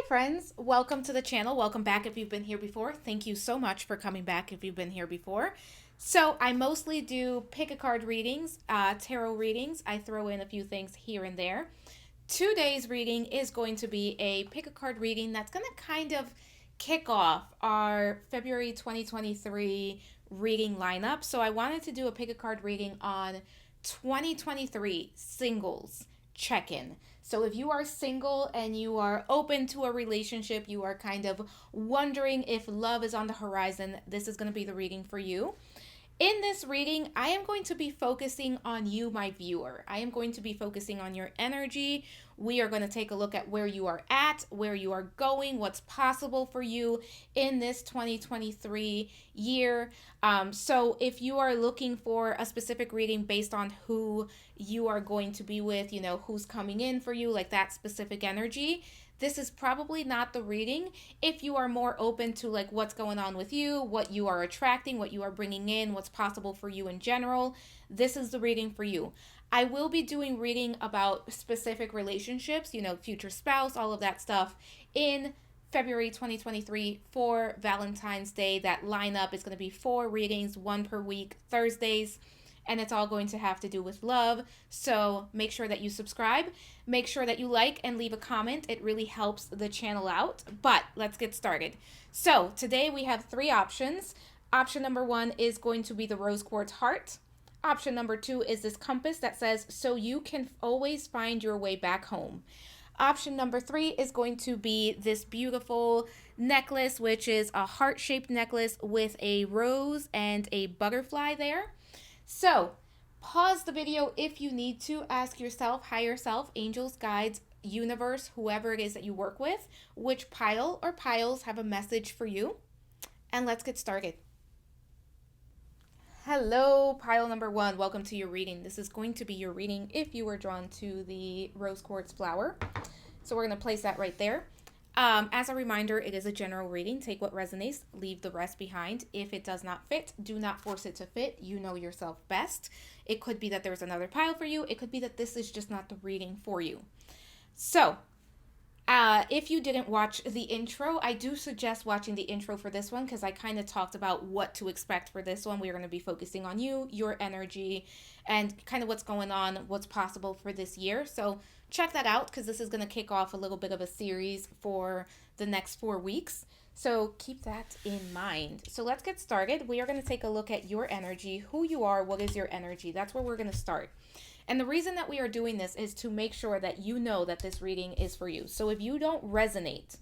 friends. Welcome to the channel. Welcome back if you've been here before. Thank you so much for coming back if you've been here before. So I mostly do pick a card readings, tarot readings. I throw in a few things here and there. Today's reading is going to be a pick a card reading that's going to kind of kick off our February 2023 reading lineup. So I wanted to do a pick a card reading on 2023 singles check-in. So if you are single and you are open to a relationship, you are kind of wondering if love is on the horizon, this is going to be the reading for you. In this reading, I am going to be focusing on you, my viewer. I am going to be focusing on your energy. We are going to take a look at where you are at, where you are going, what's possible for you in this 2023 year. So if you are looking for a specific reading based on who you are going to be with, who's coming in for you, like that specific energy, this is probably not the reading. If you are more open to like what's going on with you, what you are attracting, what you are bringing in, what's possible for you in general, this is the reading for you. I will be doing reading about specific relationships, future spouse, all of that stuff in February 2023 for Valentine's Day. That lineup is going to be 4 readings, 1 per week, Thursdays, and it's all going to have to do with love. So make sure that you subscribe, make sure that you like and leave a comment. It really helps the channel out. But let's get started. So today we have 3 options. Option number 1 is going to be the rose quartz heart. Option number 2 is this compass that says, so you can always find your way back home. Option number 3 is going to be this beautiful necklace, which is a heart-shaped necklace with a rose and a butterfly there. So pause the video if you need to. Ask yourself, higher self, angels, guides, universe, whoever it is that you work with, which pile or piles have a message for you. And let's get started. Hello, pile number 1. Welcome to your reading. This is going to be your reading if you were drawn to the rose quartz flower. So we're going to place that right there. As a reminder, it is a general reading. Take what resonates, leave the rest behind. If it does not fit, do not force it to fit. You know yourself best. It could be that there's another pile for you. It could be that this is just not the reading for you. So, if you didn't watch the intro, I do suggest watching the intro for this one because I kind of talked about what to expect for this one. We are going to be focusing on you, your energy, and kind of what's going on, what's possible for this year. So check that out because this is going to kick off a little bit of a series for the next 4 weeks. So keep that in mind. So let's get started. We are going to take a look at your energy, who you are, what is your energy. That's where we're going to start. And the reason that we are doing this is to make sure that you know that this reading is for you. So if you don't resonate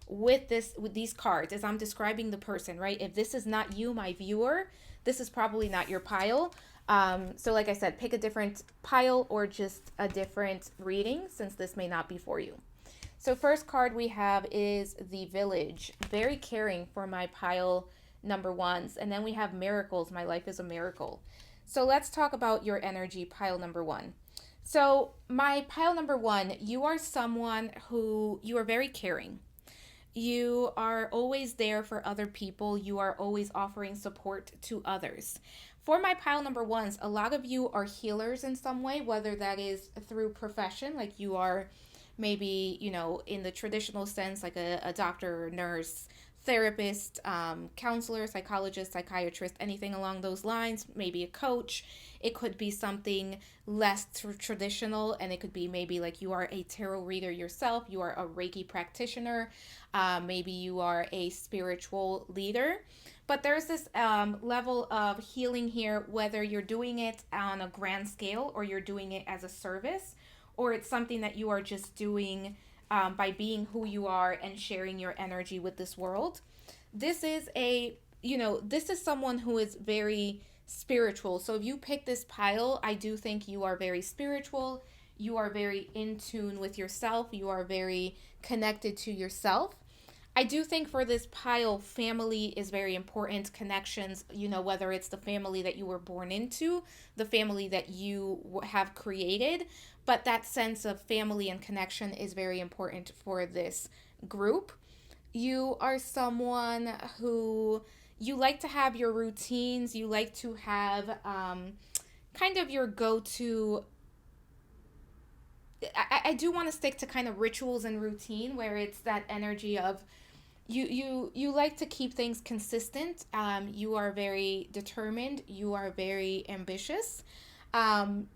with these cards as I'm describing the person, right? If this is not you, my viewer, this is probably not your pile. So like I said, pick a different pile or just a different reading since this may not be for you. So first card we have is the Village. Very caring for my pile number 1s. And then we have Miracles. My life is a miracle. So let's talk about your energy, pile number 1. So my pile number 1, you are someone who, you are very caring. You are always there for other people. You are always offering support to others. For my pile number 1s, a lot of you are healers in some way, whether that is through profession, like you are maybe, in the traditional sense, like a doctor, nurse, therapist, counselor, psychologist, psychiatrist, anything along those lines, maybe a coach. It could be something less traditional, and it could be maybe like you are a tarot reader yourself, you are a Reiki practitioner, maybe you are a spiritual leader. But there's this level of healing here, whether you're doing it on a grand scale or you're doing it as a service, or it's something that you are just doing by being who you are and sharing your energy with this world. This is this is someone who is very spiritual. So if you pick this pile, I do think you are very spiritual. You are very in tune with yourself. You are very connected to yourself. I do think for this pile, family is very important. Connections, whether it's the family that you were born into, the family that you have created, but that sense of family and connection is very important for this group. You are someone who, you like to have your routines. You like to have kind of your go-to I do want to stick to kind of rituals and routine where it's that energy of you like to keep things consistent. You are very determined. You are very ambitious. Um,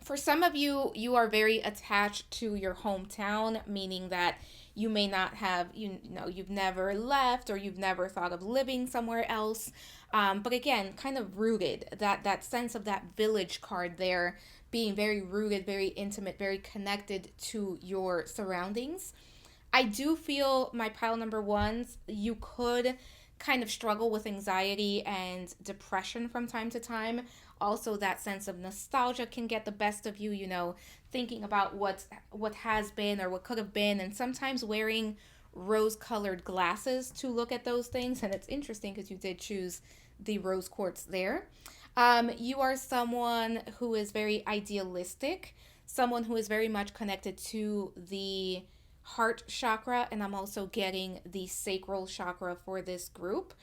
for some of you, you are very attached to your hometown, meaning that you may not have, you've never left or you've never thought of living somewhere else. But again, kind of rooted, that sense of that village card there, being very rooted, very intimate, very connected to your surroundings. I do feel my pile number ones, you could kind of struggle with anxiety and depression from time to time. Also, that sense of nostalgia can get the best of you, thinking about what has been or what could have been, and sometimes wearing rose colored glasses to look at those things. And it's interesting because you did choose the rose quartz there. You are someone who is very idealistic, someone who is very much connected to the heart chakra, and I'm also getting the sacral chakra for this group.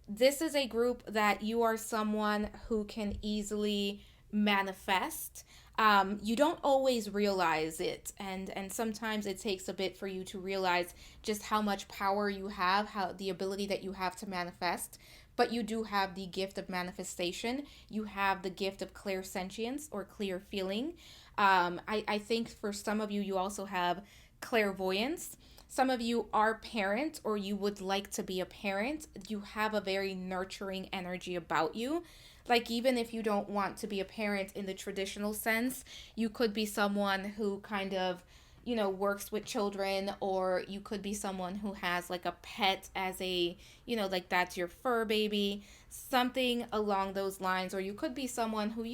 This is a group that you are someone who can easily manifest. You don't always realize it, and sometimes it takes a bit for you to realize just how much power you have, how the ability that you have to manifest. But you do have the gift of manifestation. You have the gift of clairsentience or clear feeling. I think for some of you, you also have clairvoyance. Some of you are parents or you would like to be a parent. You have a very nurturing energy about you. Like, even if you don't want to be a parent in the traditional sense, you could be someone who kind of, works with children, or you could be someone who has like a pet as a, like that's your fur baby, something along those lines. Or you could be someone who,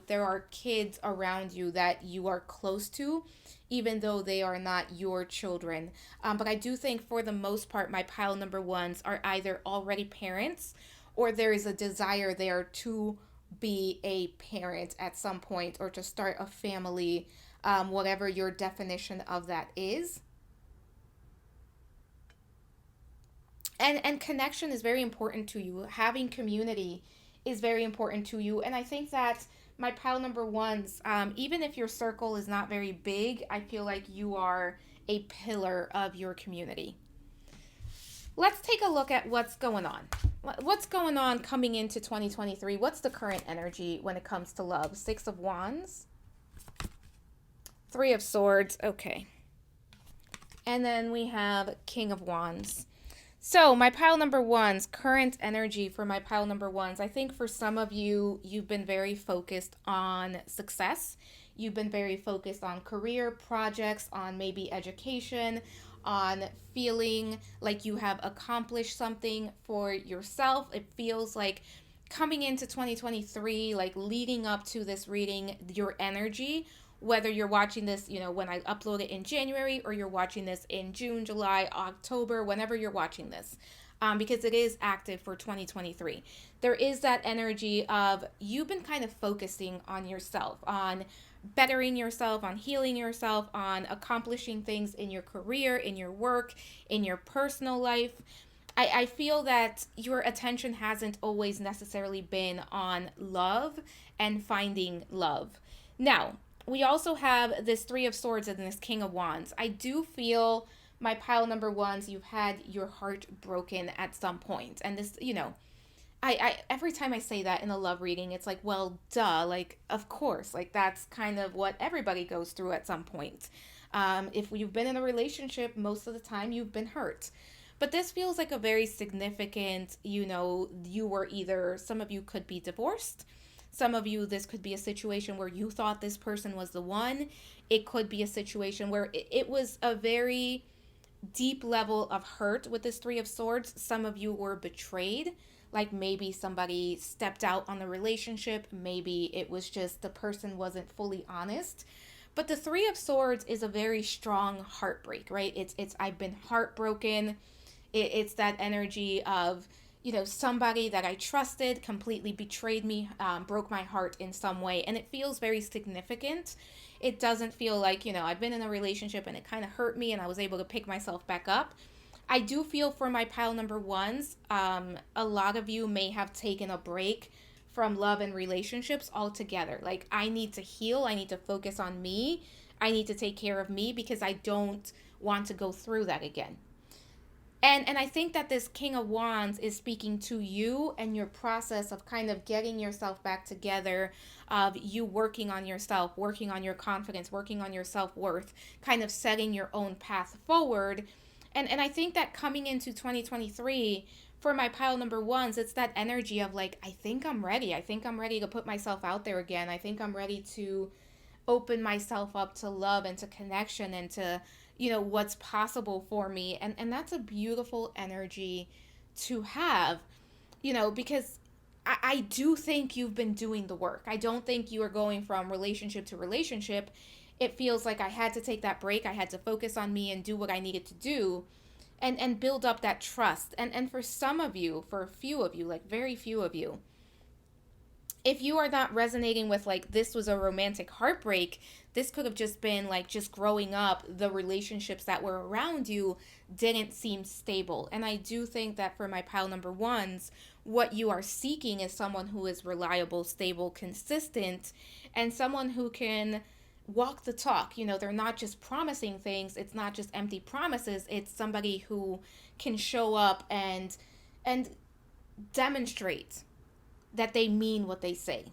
there are kids around you that you are close to, even though they are not your children. But I do think for the most part, my pile number ones are either already parents or there is a desire there to be a parent at some point or to start a family, whatever your definition of that is. And connection is very important to you. Having community is very important to you. And I think that my pile number ones, even if your circle is not very big, I feel like you are a pillar of your community. Let's take a look at what's going on. What's going on coming into 2023? What's the current energy when it comes to love? Six of Wands, Three of Swords. Okay. And then we have King of Wands. So my pile number ones, current energy for my pile number ones. I think for some of you, you've been very focused on success. You've been very focused on career projects, on maybe education, on feeling like you have accomplished something for yourself. It feels like coming into 2023, like leading up to this reading, your energy, whether you're watching this, when I upload it in January or you're watching this in June, July, October, whenever you're watching this, because it is active for 2023. There is that energy of you've been kind of focusing on yourself, on bettering yourself, on healing yourself, on accomplishing things in your career, in your work, in your personal life. I feel that your attention hasn't always necessarily been on love and finding love. Now, we also have this Three of Swords and this King of Wands. I do feel my pile number ones, you've had your heart broken at some point. And this, I every time I say that in a love reading, it's like, well, duh, like, of course, like that's kind of what everybody goes through at some point. If you've been in a relationship, most of the time you've been hurt. But this feels like a very significant, you were either, some of you could be divorced. Some of you, this could be a situation where you thought this person was the one. It could be a situation where it was a very deep level of hurt with this Three of Swords. Some of you were betrayed. Like maybe somebody stepped out on the relationship. Maybe it was just the person wasn't fully honest. But the Three of Swords is a very strong heartbreak, right? It's I've been heartbroken. It's that energy of, somebody that I trusted completely betrayed me, broke my heart in some way. And it feels very significant. It doesn't feel like, I've been in a relationship and it kind of hurt me and I was able to pick myself back up. I do feel for my pile number ones, a lot of you may have taken a break from love and relationships altogether. Like, I need to heal. I need to focus on me. I need to take care of me because I don't want to go through that again. And I think that this King of Wands is speaking to you and your process of kind of getting yourself back together, of you working on yourself, working on your confidence, working on your self-worth, kind of setting your own path forward. And I think that coming into 2023, for my pile number ones, it's that energy of like, I think I'm ready. I think I'm ready to put myself out there again. I think I'm ready to open myself up to love and to connection and to, what's possible for me. And that's a beautiful energy to have, because I do think you've been doing the work. I don't think you are going from relationship to relationship. It feels like I had to take that break. I had to focus on me and do what I needed to do, and build up that trust. And for some of you, for a few of you, like very few of you, if you are not resonating with like this was a romantic heartbreak, this could have just been like just growing up, the relationships that were around you didn't seem stable. And I do think that for my pile number ones, what you are seeking is someone who is reliable, stable, consistent, and someone who can walk the talk. They're not just promising things, it's not just empty promises, it's somebody who can show up and demonstrate that they mean what they say.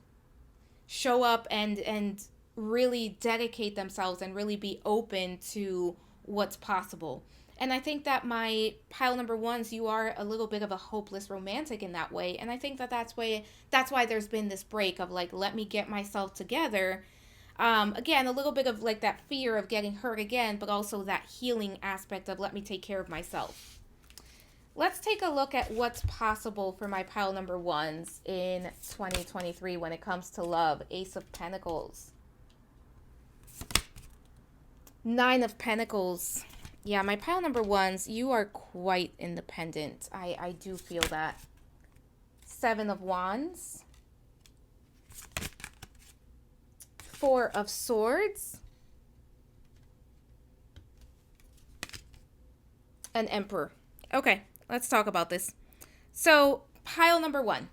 Show up and really dedicate themselves and really be open to what's possible. And I think that my pile number ones, you are a little bit of a hopeless romantic in that way. And I think that that's why there's been this break of like, let me get myself together. Again, a little bit of like that fear of getting hurt again, but also that healing aspect of let me take care of myself. Let's take a look at what's possible for my pile number ones in 2023 when it comes to love. Ace of Pentacles. Nine of Pentacles. Yeah, my pile number ones, you are quite independent. I do feel that. Seven of Wands. Four of Swords. An Emperor. Okay. Let's talk about this. So, pile number one,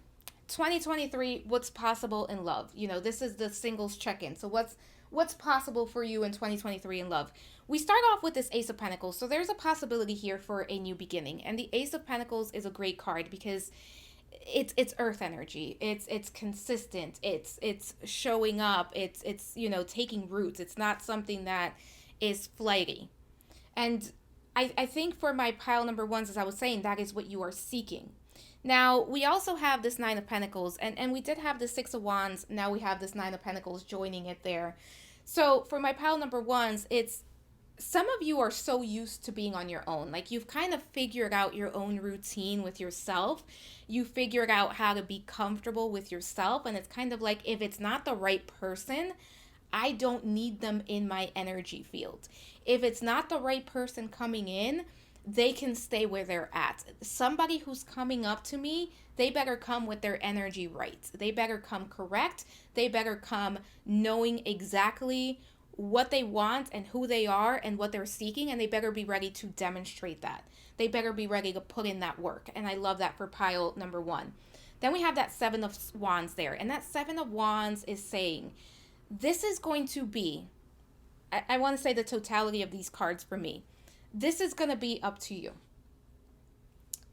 2023, what's possible in love? This is the singles check-in. So what's possible for you in 2023 in love? We start off with this Ace of Pentacles. So there's a possibility here for a new beginning. And the Ace of Pentacles is a great card because it's earth energy. It's consistent. It's showing up. It's taking roots. It's not something that is flighty. And I think for my pile number ones, as I was saying, that is what you are seeking. Now, we also have this Nine of Pentacles, and we did have the Six of Wands. Now we have this Nine of Pentacles joining it there. So for my pile number ones, it's some of you are so used to being on your own. Like you've kind of figured out your own routine with yourself. You figured out how to be comfortable with yourself. And it's kind of like if it's not the right person, I don't need them in my energy field. If it's not the right person coming in, they can stay where they're at. Somebody who's coming up to me, they better come with their energy right. They better come correct. They better come knowing exactly what they want and who they are and what they're seeking, and they better be ready to demonstrate that. They better be ready to put in that work. And I love that for pile number one. Then we have that Seven of Wands there. And that Seven of Wands is saying, this is going to be, I want to say the totality of these cards for me. This is going to be up to you.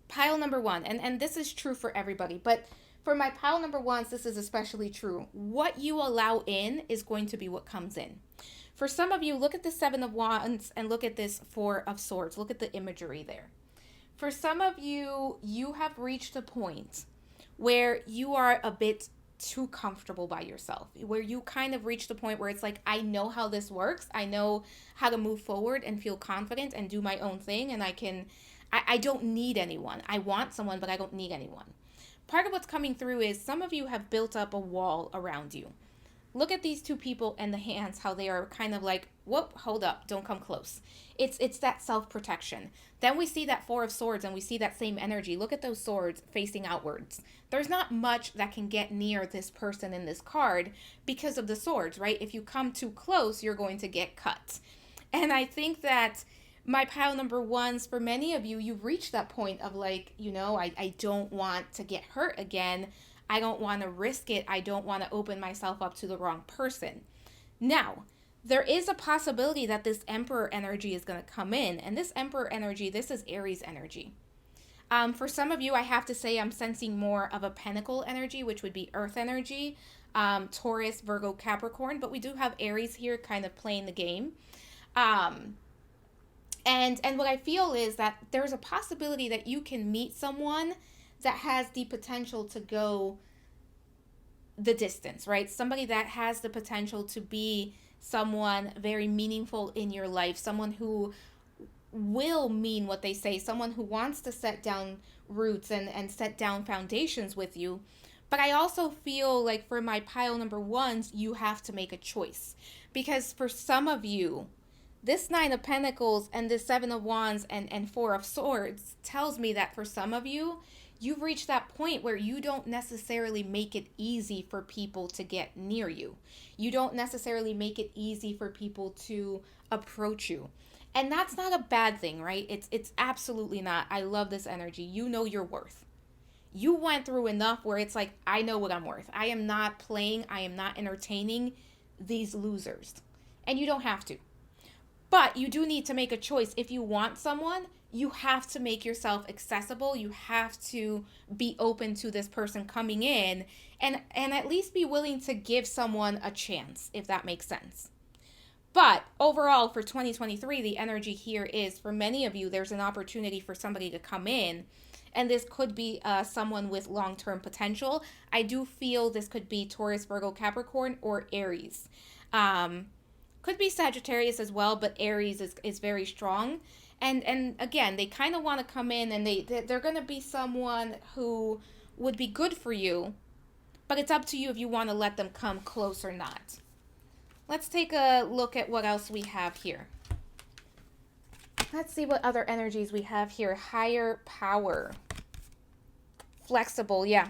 Pile number one, and this is true for everybody, but for my pile number ones, this is especially true. What you allow in is going to be what comes in. For some of you, look at the Seven of Wands and look at this Four of Swords. Look at the imagery there. For some of you, you have reached a point where you are a bit too comfortable by yourself, where you kind of reach the point where it's like, I know how this works. I know how to move forward and feel confident and do my own thing. And I don't need anyone. I want someone, but I don't need anyone. Part of what's coming through is some of you have built up a wall around you. Look at these two people and the hands, how they are kind of like, whoop, hold up, don't come close. It's that self-protection. Then we see that Four of Swords and we see that same energy. Look at those swords facing outwards. There's not much that can get near this person in this card because of the swords, right? If you come too close, you're going to get cut. And I think that my pile number ones, for many of you, you've reached that point of like, I don't want to get hurt again. I don't want to risk it. I don't want to open myself up to the wrong person. Now, there is a possibility that this Emperor energy is going to come in. And this Emperor energy, this is Aries energy. For some of you, I have to say I'm sensing more of a Pentacle energy, which would be Earth energy, Taurus, Virgo, Capricorn. But we do have Aries here kind of playing the game. And what I feel is that there's a possibility that you can meet someone that has the potential to go the distance, right? Somebody that has the potential to be someone very meaningful in your life, someone who will mean what they say, someone who wants to set down roots and set down foundations with you. But I also feel like for my pile number ones, you have to make a choice. Because for some of you, this Nine of Pentacles and this Seven of Wands and Four of Swords tells me that for some of you, you've reached that point where you don't necessarily make it easy for people to get near you. You don't necessarily make it easy for people to approach you. And that's not a bad thing, right? It's absolutely not. I love this energy. You know your worth. You went through enough where it's like, I know what I'm worth. I am not playing. I am not entertaining these losers. And you don't have to. But you do need to make a choice. If you want someone, you have to make yourself accessible. You have to be open to this person coming in and at least be willing to give someone a chance, if that makes sense. But overall, for 2023, the energy here is, for many of you, there's an opportunity for somebody to come in. And this could be someone with long-term potential. I do feel this could be Taurus, Virgo, Capricorn, or Aries. Could be Sagittarius as well, but Aries is very strong. And again, they kind of want to come in and they're going to be someone who would be good for you. But it's up to you if you want to let them come close or not. Let's take a look at what else we have here. Let's see what other energies we have here. Higher power. Flexible, yeah.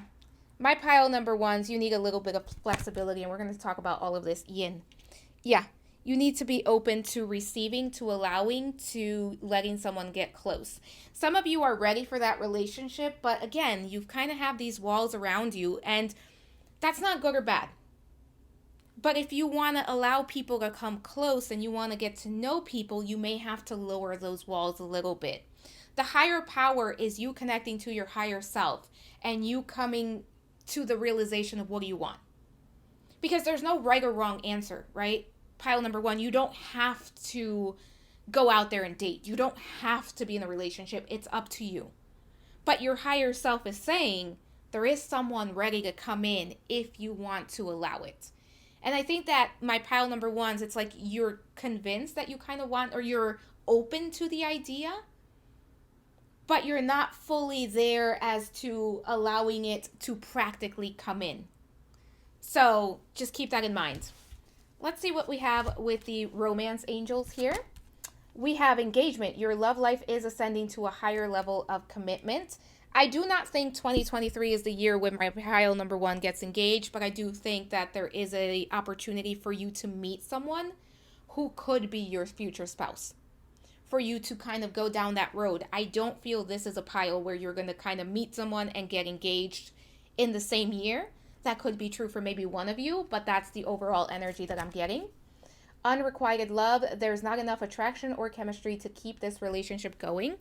My pile number ones, you need a little bit of flexibility, and we're going to talk about all of this. Yin. Yeah, you need to be open to receiving, to allowing, to letting someone get close. Some of you are ready for that relationship, but again, you kind of have these walls around you, and that's not good or bad. But if you want to allow people to come close and you want to get to know people, you may have to lower those walls a little bit. The higher power is you connecting to your higher self and you coming to the realization of what do you want. Because there's no right or wrong answer, right? Pile number one, you don't have to go out there and date. You don't have to be in a relationship. It's up to you. But your higher self is saying there is someone ready to come in if you want to allow it. And I think that my pile number ones, it's like you're convinced that you kind of want, or you're open to the idea, but you're not fully there as to allowing it to practically come in. So just keep that in mind. Let's see what we have with the romance angels here. We have engagement. Your love life is ascending to a higher level of commitment. I do not think 2023 is the year when my pile number one gets engaged, but I do think that there is an opportunity for you to meet someone who could be your future spouse, for you to kind of go down that road. I don't feel this is a pile where you're going to kind of meet someone and get engaged in the same year. That could be true for maybe one of you, but that's the overall energy that I'm getting. Unrequited love, there's not enough attraction or chemistry to keep this relationship going.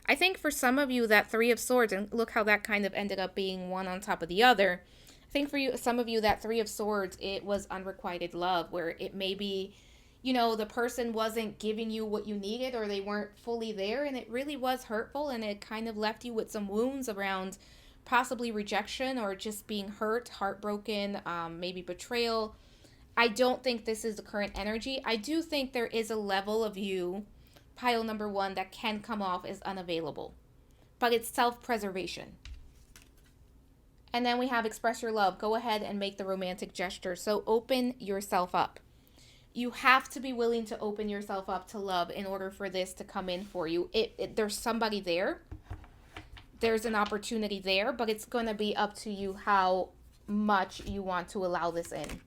I think for some of you, that Three of Swords, and look how that kind of ended up being one on top of the other. I think for you, some of you, that Three of Swords, it was unrequited love, where it may be, you know, the person wasn't giving you what you needed, or they weren't fully there, and it really was hurtful, and it kind of left you with some wounds around possibly rejection or just being hurt, heartbroken, maybe betrayal. I don't think this is the current energy. I do think there is a level of you, pile number one, that can come off as unavailable, but it's self-preservation. And then we have express your love. Go ahead and make the romantic gesture. So open yourself up. You have to be willing to open yourself up to love in order for this to come in for you. There's somebody there. There's an opportunity there, but it's going to be up to you how much you want to allow this in.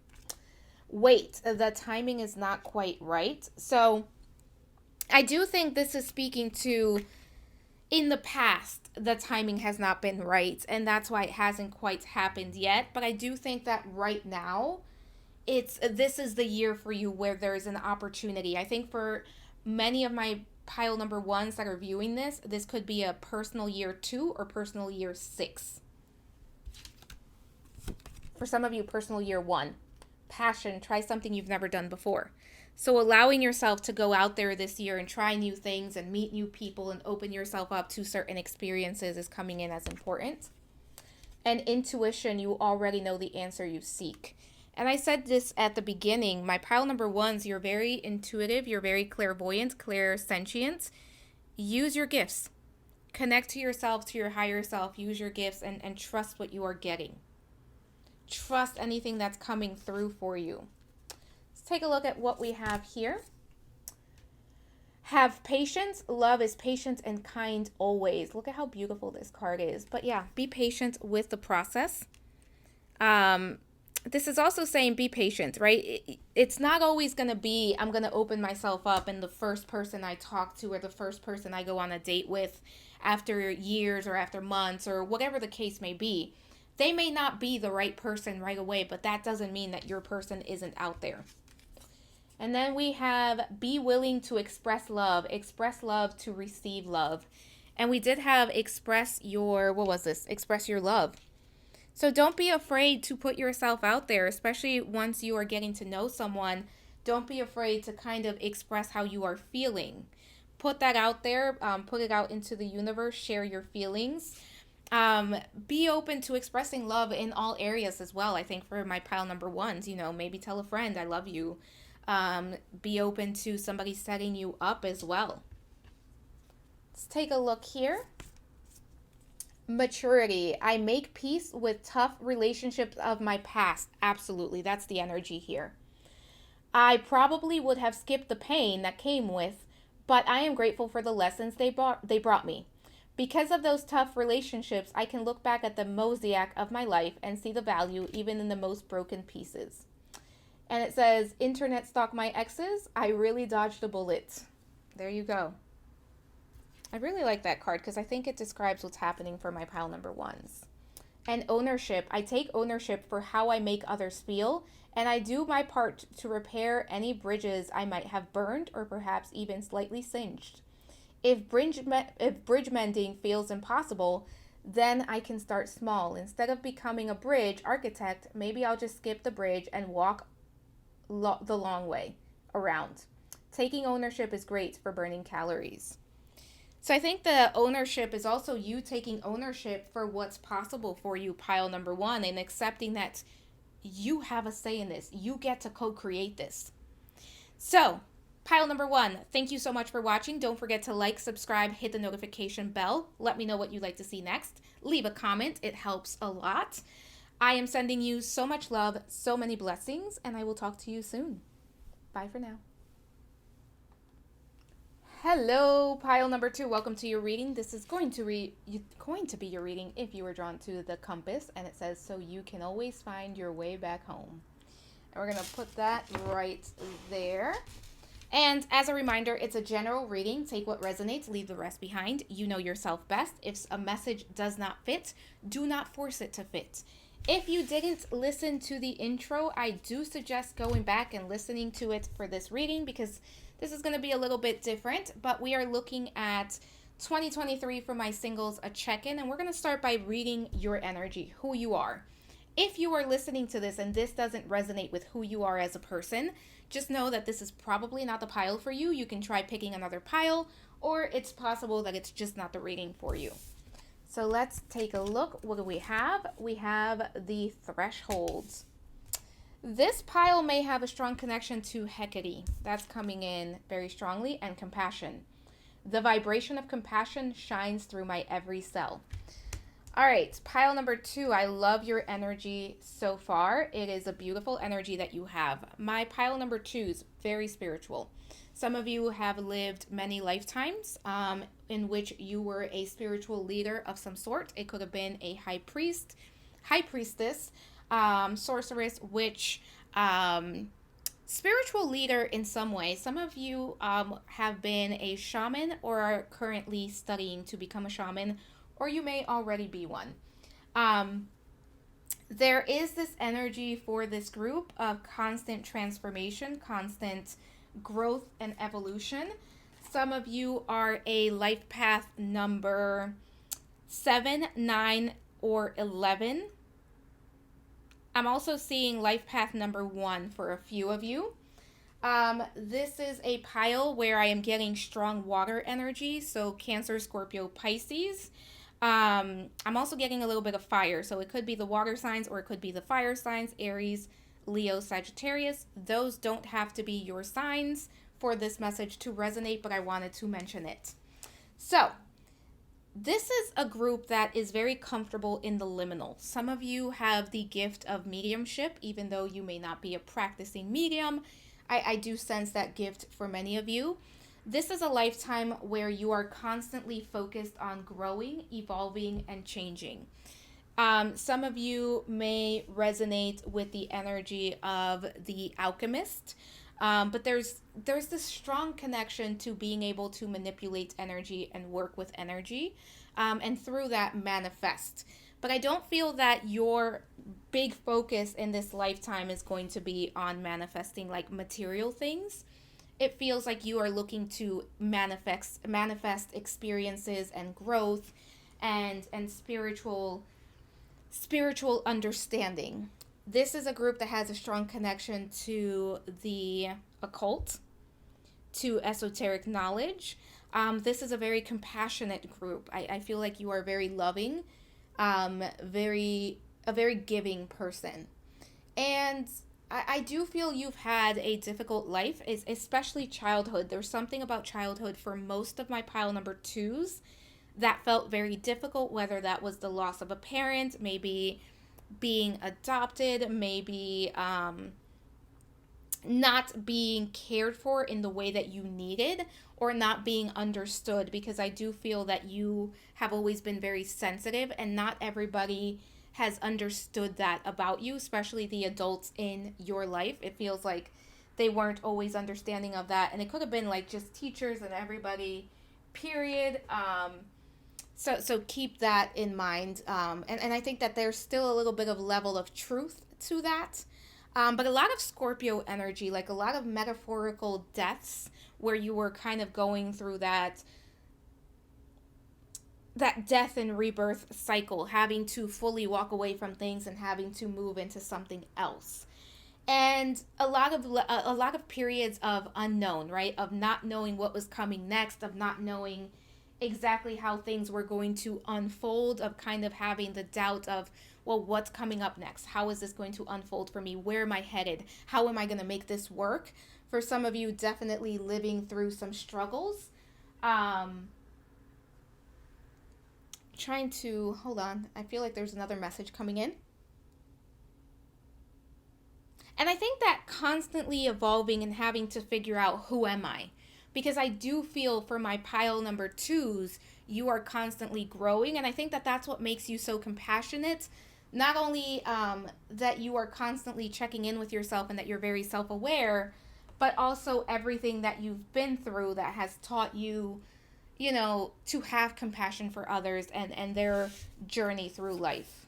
Wait, the timing is not quite right. So I do think this is speaking to, in the past, the timing has not been right, and that's why it hasn't quite happened yet. But I do think that right now this is the year for you where there's an opportunity. I think for many of my pile number ones that are viewing this, this could be a personal year 2 or personal year 6. For some of you, personal year 1. Passion, try something you've never done before. So allowing yourself to go out there this year and try new things and meet new people and open yourself up to certain experiences is coming in as important. And intuition, you already know the answer you seek. And I said this at the beginning, my pile number ones, you're very intuitive, you're very clairvoyant, clairsentient. Use your gifts. Connect to yourself, to your higher self, use your gifts, and trust what you are getting. Trust anything that's coming through for you. Let's take a look at what we have here. Have patience. Love is patient and kind always. Look at how beautiful this card is. But yeah, be patient with the process. This is also saying be patient, right? It's not always going to be, I'm going to open myself up and the first person I talk to or the first person I go on a date with after years or after months or whatever the case may be. They may not be the right person right away, but that doesn't mean that your person isn't out there. And then we have be willing to express love to receive love. And we did have express your, what was this? Express your love. So don't be afraid to put yourself out there, especially once you are getting to know someone. Don't be afraid to kind of express how you are feeling. Put that out there, put it out into the universe, share your feelings. Be open to expressing love in all areas as well. I think for my pile number ones, maybe tell a friend, I love you. Be open to somebody setting you up as well. Let's take a look here. Maturity. I make peace with tough relationships of my past. Absolutely. That's the energy here. I probably would have skipped the pain that came with, but I am grateful for the lessons they brought me. Because of those tough relationships, I can look back at the mosaic of my life and see the value even in the most broken pieces. And it says, internet stalk my exes. I really dodged a bullet. There you go. I really like that card because I think it describes what's happening for my pile number ones. And ownership. I take ownership for how I make others feel, and I do my part to repair any bridges I might have burned or perhaps even slightly singed. If bridge mending feels impossible, then I can start small. Instead of becoming a bridge architect, maybe I'll just skip the bridge and walk the long way around. Taking ownership is great for burning calories. So I think the ownership is also you taking ownership for what's possible for you, pile number one, and accepting that you have a say in this. You get to co-create this. So, pile number one, thank you so much for watching. Don't forget to like, subscribe, hit the notification bell. Let me know what you'd like to see next. Leave a comment. It helps a lot. I am sending you so much love, so many blessings, and I will talk to you soon. Bye for now. Hello, pile number two. Welcome to your reading. This is going to be your reading if you were drawn to the compass, and it says, so you can always find your way back home. And we're going to put that right there. And as a reminder, it's a general reading. Take what resonates, leave the rest behind. You know yourself best. If a message does not fit, do not force it to fit. If you didn't listen to the intro, I do suggest going back and listening to it for this reading because this is going to be a little bit different, but we are looking at 2023 for my singles, a check-in, and we're going to start by reading your energy, who you are. If you are listening to this and this doesn't resonate with who you are as a person, just know that this is probably not the pile for you. You can try picking another pile, or it's possible that it's just not the reading for you. So let's take a look. What do we have? We have the thresholds. This pile may have a strong connection to Hecate. That's coming in very strongly, and compassion. The vibration of compassion shines through my every cell. All right, pile number two. I love your energy so far. It is a beautiful energy that you have. My pile number two is very spiritual. Some of you have lived many lifetimes in which you were a spiritual leader of some sort. It could have been a high priest, high priestess, sorceress, witch, spiritual leader in some way. Some of you have been a shaman or are currently studying to become a shaman, or you may already be one. There is this energy for this group of constant transformation, constant growth and evolution. Some of you are a life path number 7, 9, or 11. I'm also seeing life path number 1 for a few of you. This is a pile where I am getting strong water energy, so Cancer, Scorpio, Pisces. I'm also getting a little bit of fire, so it could be the water signs or it could be the fire signs, Aries, Leo, Sagittarius. Those don't have to be your signs for this message to resonate, but I wanted to mention it. So, this is a group that is very comfortable in the liminal. Some of you have the gift of mediumship, even though you may not be a practicing medium. I do sense that gift for many of you. This is a lifetime where you are constantly focused on growing, evolving, and changing. Some of you may resonate with the energy of the alchemist, but there's this strong connection to being able to manipulate energy and work with energy, and through that manifest. But I don't feel that your big focus in this lifetime is going to be on manifesting like material things. It feels like you are looking to manifest experiences and growth and spiritual understanding. This is a group that has a strong connection to the occult, to esoteric knowledge. This is a very compassionate group. I feel like you are very loving, a very giving person. And I do feel you've had a difficult life, especially childhood. There's something about childhood for most of my pile number 2s that felt very difficult, whether that was the loss of a parent, maybe being adopted, maybe not being cared for in the way that you needed, or not being understood, because I do feel that you have always been very sensitive and not everybody has understood that about you, especially the adults in your life. It feels like they weren't always understanding of that, and it could have been like just teachers and everybody, period. So keep that in mind, and I think that there's still a little bit of level of truth to that. But a lot of Scorpio energy, like a lot of metaphorical deaths, where you were kind of going through that death and rebirth cycle, having to fully walk away from things and having to move into something else. And a lot of periods of unknown, right? Of not knowing what was coming next, of not knowing exactly how things were going to unfold, of kind of having the doubt of, well, what's coming up next? How is this going to unfold for me? Where am I headed? How am I going to make this work? For some of you, definitely living through some struggles. Trying to hold on. I feel like there's another message coming in. And I think that constantly evolving and having to figure out, who am I? Because I do feel for my pile number 2s, you are constantly growing. And I think that that's what makes you so compassionate. Not only that you are constantly checking in with yourself and that you're very self-aware, but also everything that you've been through that has taught you, to have compassion for others and their journey through life.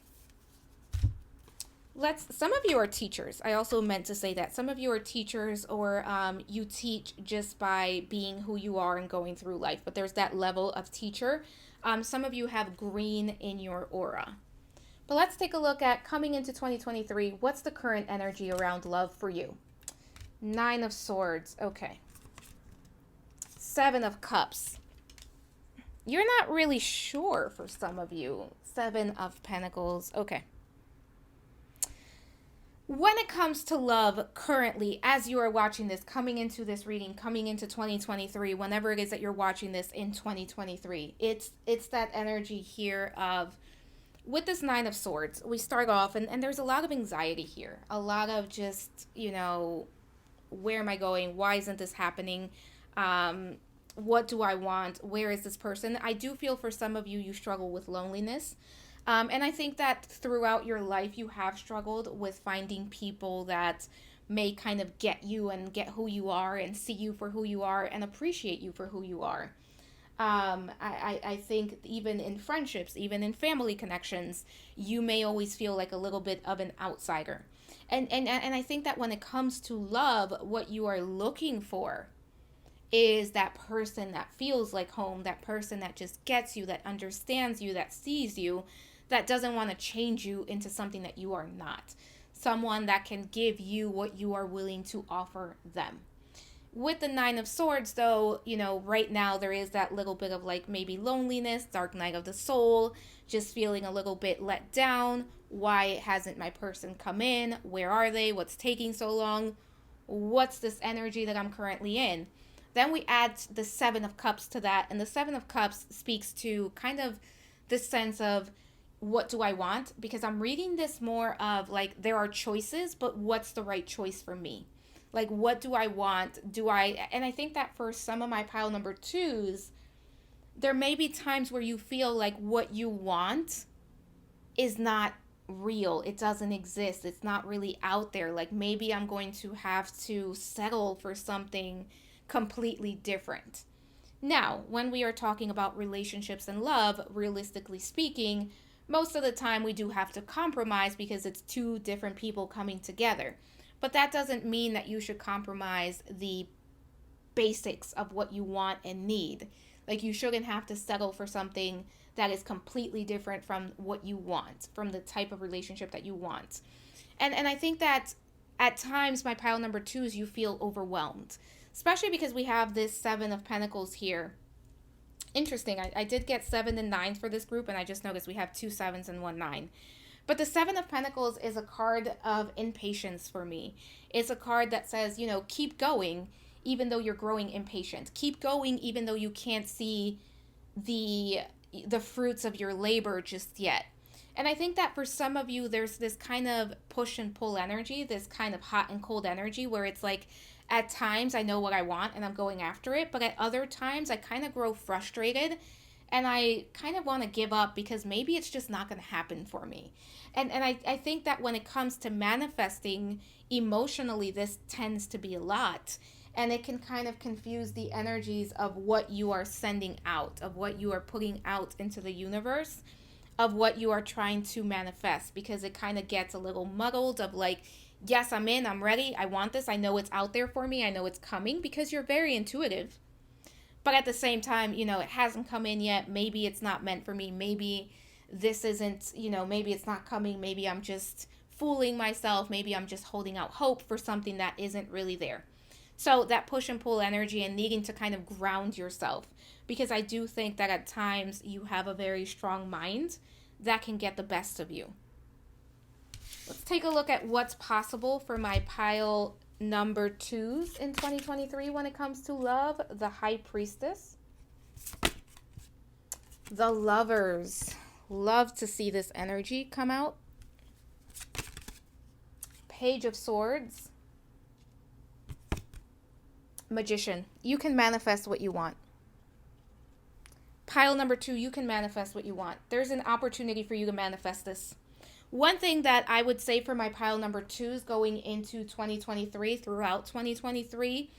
Some of you are teachers. I also meant to say that. Some of you are teachers, or you teach just by being who you are and going through life. But there's that level of teacher. Some of you have green in your aura. But let's take a look at coming into 2023. What's the current energy around love for you? 9 of Swords. Okay. 7 of Cups. You're not really sure for some of you. 7 of Pentacles. Okay. When it comes to love currently, as you are watching this, coming into this reading, coming into 2023, whenever it is that you're watching this in 2023, it's that energy here of, with this 9 of Swords, we start off, and there's a lot of anxiety here. A lot of just, where am I going? Why isn't this happening? What do I want? Where is this person? I do feel for some of you, you struggle with loneliness. And I think that throughout your life, you have struggled with finding people that may kind of get you and get who you are and see you for who you are and appreciate you for who you are. I think even in friendships, even in family connections, you may always feel like a little bit of an outsider. And I think that when it comes to love, what you are looking for is that person that feels like home, that person that just gets you, that understands you, that sees you, that doesn't want to change you into something that you are not. Someone that can give you what you are willing to offer them. With the Nine of Swords, though, right now there is that little bit of like maybe loneliness, dark night of the soul, just feeling a little bit let down. Why hasn't my person come in? Where are they? What's taking so long? What's this energy that I'm currently in? Then we add the Seven of Cups to that, and the Seven of Cups speaks to kind of this sense of what do I want? Because I'm reading this more of like there are choices, but what's the right choice for me? Like, what do I want? And I think that for some of my pile number twos, there may be times where you feel like what you want is not real. It doesn't exist. It's not really out there. Like, maybe I'm going to have to settle for something completely different. Now, when we are talking about relationships and love, realistically speaking, most of the time we do have to compromise because it's two different people coming together. But that doesn't mean that you should compromise the basics of what you want and need. Like, you shouldn't have to settle for something that is completely different from what you want, from the type of relationship that you want. And I think that at times, my pile number twos, you feel overwhelmed, especially because we have this Seven of Pentacles here. Interesting. I did get 7 and 9 for this group, and I just noticed we have 2 sevens and 1 9. But the Seven of Pentacles is a card of impatience for me. It's a card that says, keep going even though you're growing impatient. Keep going even though you can't see the fruits of your labor just yet. And I think that for some of you, there's this kind of push and pull energy, this kind of hot and cold energy where it's like, at times I know what I want and I'm going after it, but at other times I kind of grow frustrated and I kind of want to give up because maybe it's just not going to happen for me. And I think that when it comes to manifesting emotionally, this tends to be a lot. And it can kind of confuse the energies of what you are sending out, of what you are putting out into the universe, of what you are trying to manifest, because it kind of gets a little muddled of like, yes, I'm in, I'm ready, I want this, I know it's out there for me, I know it's coming, because you're very intuitive. But at the same time, it hasn't come in yet. Maybe it's not meant for me. Maybe this isn't, maybe it's not coming. Maybe I'm just fooling myself. Maybe I'm just holding out hope for something that isn't really there. So that push and pull energy and needing to kind of ground yourself, because I do think that at times you have a very strong mind that can get the best of you. Let's take a look at what's possible for my pile number twos in 2023 when it comes to love. The High Priestess. The Lovers. Love to see this energy come out. Page of Swords. Magician. You can manifest what you want. Pile number two, you can manifest what you want. There's an opportunity for you to manifest this. One thing that I would say for my pile number twos going into 2023, throughout 2023,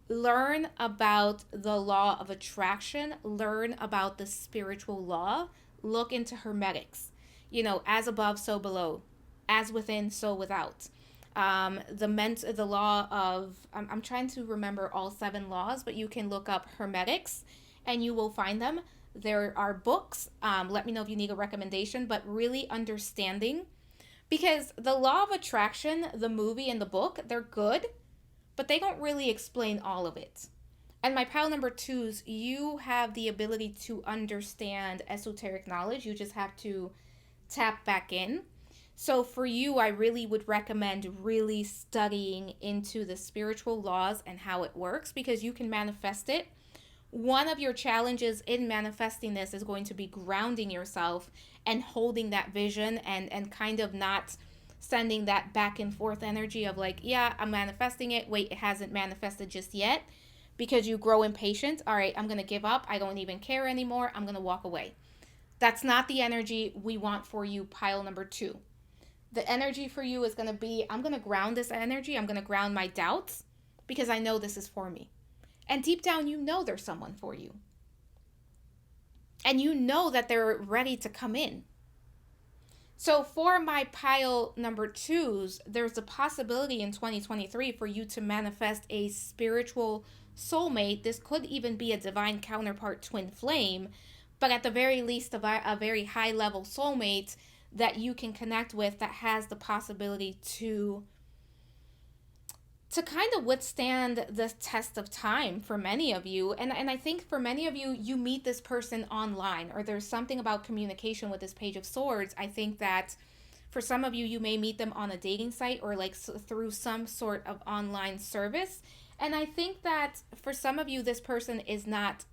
learn about the law of attraction, learn about the spiritual law, look into hermetics, as above, so below, as within, so without. The law of, I'm trying to remember all 7 laws, but you can look up hermetics and you will find them. There are books. Let me know if you need a recommendation, but really understanding, because the law of attraction, the movie and the book, they're good, but they don't really explain all of it. And my pile number twos, you have the ability to understand esoteric knowledge. You just have to tap back in. So for you, I really would recommend really studying into the spiritual laws and how it works, because you can manifest it. One of your challenges in manifesting this is going to be grounding yourself and holding that vision and kind of not sending that back and forth energy of like, yeah, I'm manifesting it. Wait, it hasn't manifested just yet, because you grow impatient. All right, I'm going to give up. I don't even care anymore. I'm going to walk away. That's not the energy we want for you, pile number two. The energy for you is going to be, I'm going to ground this energy. I'm going to ground my doubts because I know this is for me. And deep down, there's someone for you. and you know that they're ready to come in. So for my pile number 2s, there's a possibility in 2023 for you to manifest a spiritual soulmate. This could even be a divine counterpart twin flame, but at the very least, a very high level soulmate that you can connect with that has the possibility to kind of withstand the test of time for many of you. And I think for many of you, you meet this person online, or there's something about communication with this Page of Swords. I think that for some of you, you may meet them on a dating site or like through some sort of online service. And I think that for some of you, this person is not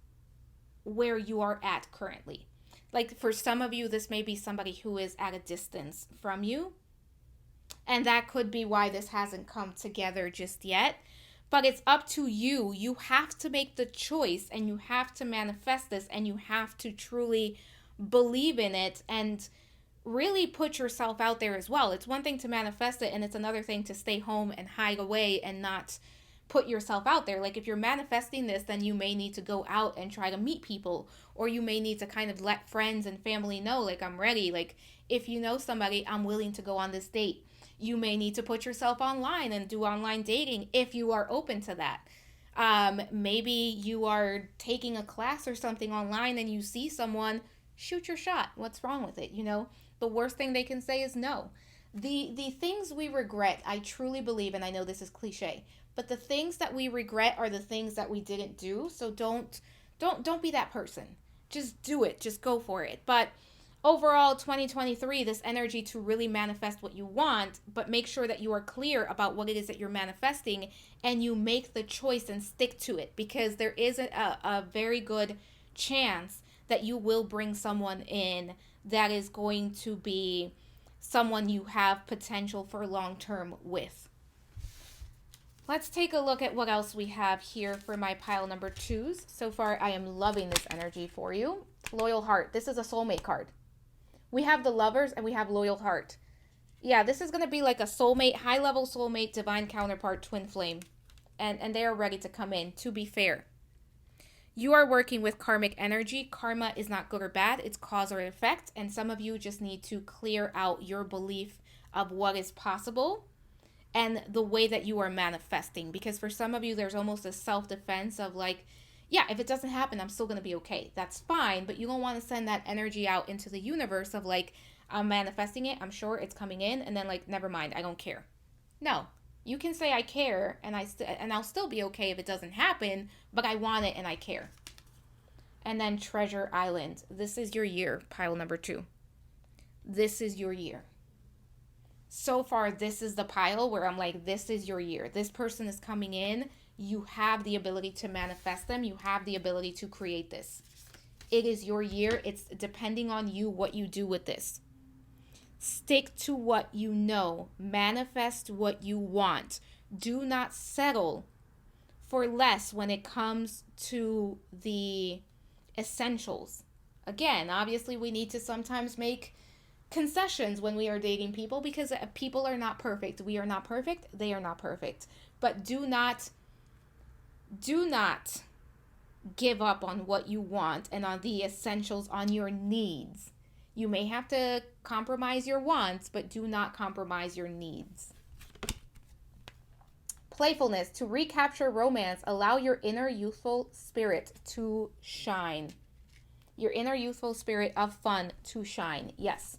where you are at currently. Like for some of you, this may be somebody who is at a distance from you. And that could be why this hasn't come together just yet. But it's up to you. You have to make the choice, and you have to manifest this, and you have to truly believe in it and really put yourself out there as well. It's one thing to manifest it, and it's another thing to stay home and hide away and not put yourself out there. Like if you're manifesting this, then you may need to go out and try to meet people, or you may need to kind of let friends and family know, like, I'm ready. Like if you know somebody, I'm willing to go on this date. You may need to put yourself online and do online dating if you are open to that. Maybe you are taking a class or something online and you see someone, shoot your shot. What's wrong with it? You know, the worst thing they can say is no. The things we regret, I truly believe, and I know this is cliche, but the things that we regret are the things that we didn't do. So don't be that person. Just do it. Just go for it. But overall, 2023, this energy to really manifest what you want, but make sure that you are clear about what it is that you're manifesting and you make the choice and stick to it, because there is a very good chance that you will bring someone in that is going to be someone you have potential for long-term with. Let's take a look at what else we have here for my pile number 2s. So far, I am loving this energy for you. Loyal Heart. This is a soulmate card. We have the Lovers and we have Loyal Heart. Yeah, this is going to be like a soulmate, high-level soulmate, divine counterpart, twin flame. And they are ready to come in, to be fair. You are working with karmic energy. Karma is not good or bad. It's cause or effect. And some of you just need to clear out your belief of what is possible and the way that you are manifesting. Because for some of you, there's almost a self-defense of like, yeah, if it doesn't happen, I'm still going to be okay. That's fine, but you don't want to send that energy out into the universe of like, I'm manifesting it, I'm sure it's coming in, and then like, never mind, I don't care. No, you can say I care, and I'll still be okay if it doesn't happen, but I want it and I care. And then Treasure Island. This is your year, pile number 2. This is your year. So far, this is the pile where I'm like, this is your year. This person is coming in. You have the ability to manifest them. You have the ability to create this. It is your year. It's depending on you what you do with this. Stick to what you know. Manifest what you want. Do not settle for less when it comes to the essentials. Again, obviously we need to sometimes make concessions when we are dating people, because people are not perfect. We are not perfect. They are not perfect. But do not give up on what you want and on the essentials, on your needs. You may have to compromise your wants, but do not compromise your needs. Playfulness. To recapture romance, allow your inner youthful spirit to shine. Your inner youthful spirit of fun to shine. Yes,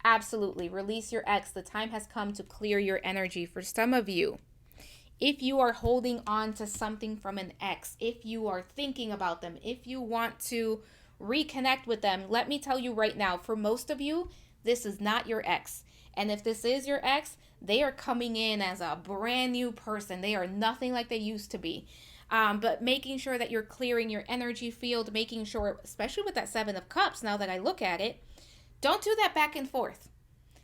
absolutely. Release your ex. The time has come to clear your energy. For some of you, if you are holding on to something from an ex, if you are thinking about them, if you want to reconnect with them, let me tell you right now, for most of you, this is not your ex. And if this is your ex, they are coming in as a brand new person. They are nothing like they used to be. But making sure that you're clearing your energy field, making sure, especially with that 7 of Cups, now that I look at it, don't do that back and forth.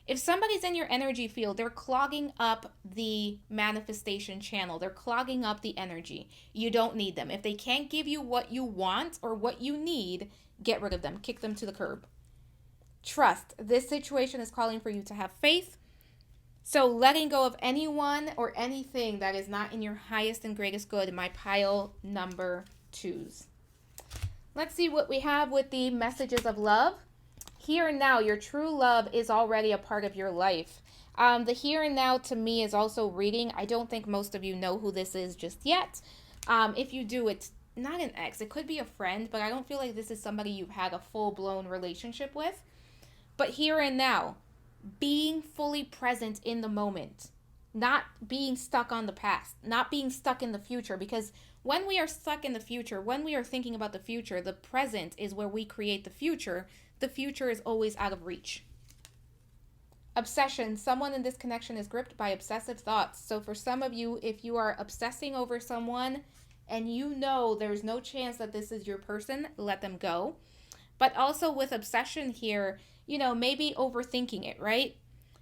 If somebody's in your energy field, they're clogging up the manifestation channel. They're clogging up the energy. You don't need them. If they can't give you what you want or what you need, get rid of them. Kick them to the curb. Trust. This situation is calling for you to have faith. So letting go of anyone or anything that is not in your highest and greatest good, my pile number 2s. Let's see what we have with the messages of love. Here and now, your true love is already a part of your life. The here and now to me is also reading. I don't think most of you know who this is just yet. If you do, it's not an ex. It could be a friend, but I don't feel like this is somebody you've had a full-blown relationship with. But here and now, being fully present in the moment, not being stuck on the past, not being stuck in the future, because when we are stuck in the future, when we are thinking about the future, the present is where we create the future. The future is always out of reach. Obsession. Someone in this connection is gripped by obsessive thoughts. So for some of you, if you are obsessing over someone and you know there's no chance that this is your person, let them go. But also with obsession here, maybe overthinking it, right?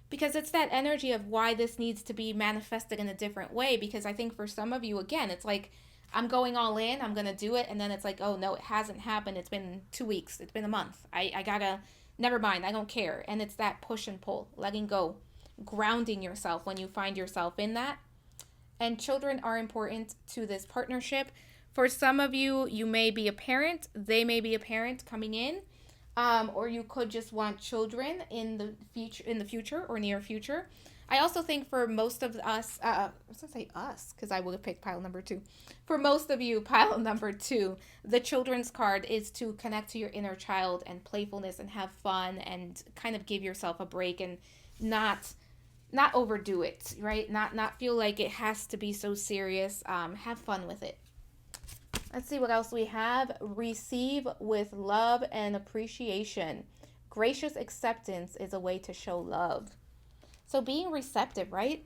Because it's that energy of why this needs to be manifested in a different way. Because I think for some of you, again, it's like, I'm going all in, I'm going to do it. And then it's like, oh, no, it hasn't happened. It's been 2 weeks. It's been a month. I gotta, never mind. I don't care. And it's that push and pull, letting go, grounding yourself when you find yourself in that. And children are important to this partnership. For some of you, you may be a parent. They may be a parent coming in. Or you could just want children in the future or near future. I also think for most of us, I was going to say us, because I would have picked pile number 2. For most of you, pile number 2, the children's card is to connect to your inner child and playfulness and have fun and kind of give yourself a break and not overdo it, right? Not feel like it has to be so serious. Have fun with it. Let's see what else we have. Receive with love and appreciation. Gracious acceptance is a way to show love. So being receptive, right?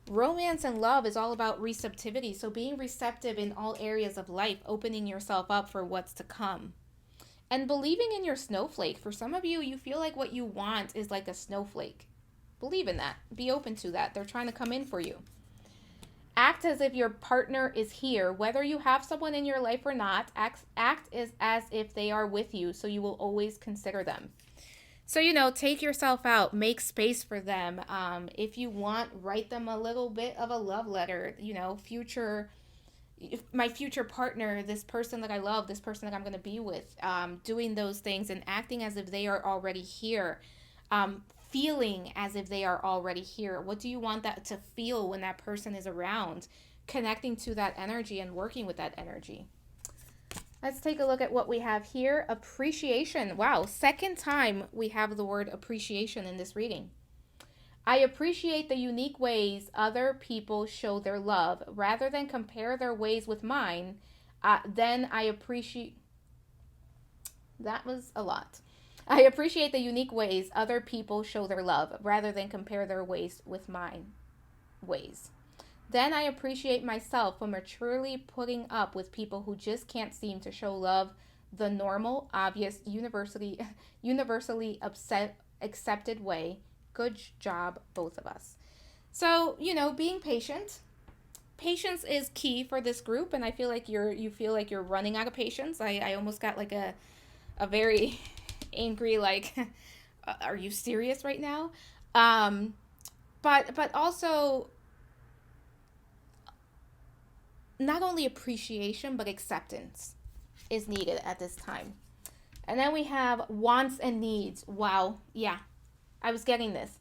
Romance and love is all about receptivity. So being receptive in all areas of life, opening yourself up for what's to come. And believing in your snowflake. For some of you, you feel like what you want is like a snowflake. Believe in that. Be open to that. They're trying to come in for you. Act as if your partner is here. Whether you have someone in your life or not, act as if they are with you, so you will always consider them. So, take yourself out, make space for them. If you want, write them a little bit of a love letter, my future partner, this person that I love, this person that I'm going to be with, doing those things and acting as if they are already here, feeling as if they are already here. What do you want that to feel when that person is around? Connecting to that energy and working with that energy. Let's take a look at what we have here. Appreciation. Wow, second time we have the word appreciation in this reading. I appreciate the unique ways other people show their love. Rather than compare their ways with mine, then I appreciate... That was a lot. I appreciate the unique ways other people show their love, rather than compare their ways with mine ways. Then I appreciate myself for maturely putting up with people who just can't seem to show love the normal, obvious, universally accepted way. Good job, both of us. So, being patient. Patience is key for this group, and I feel like you feel like you're running out of patience. I almost got like a very angry, like, are you serious right now? But also, not only appreciation, but acceptance is needed at this time. And then we have wants and needs. Wow. Yeah, I was getting this.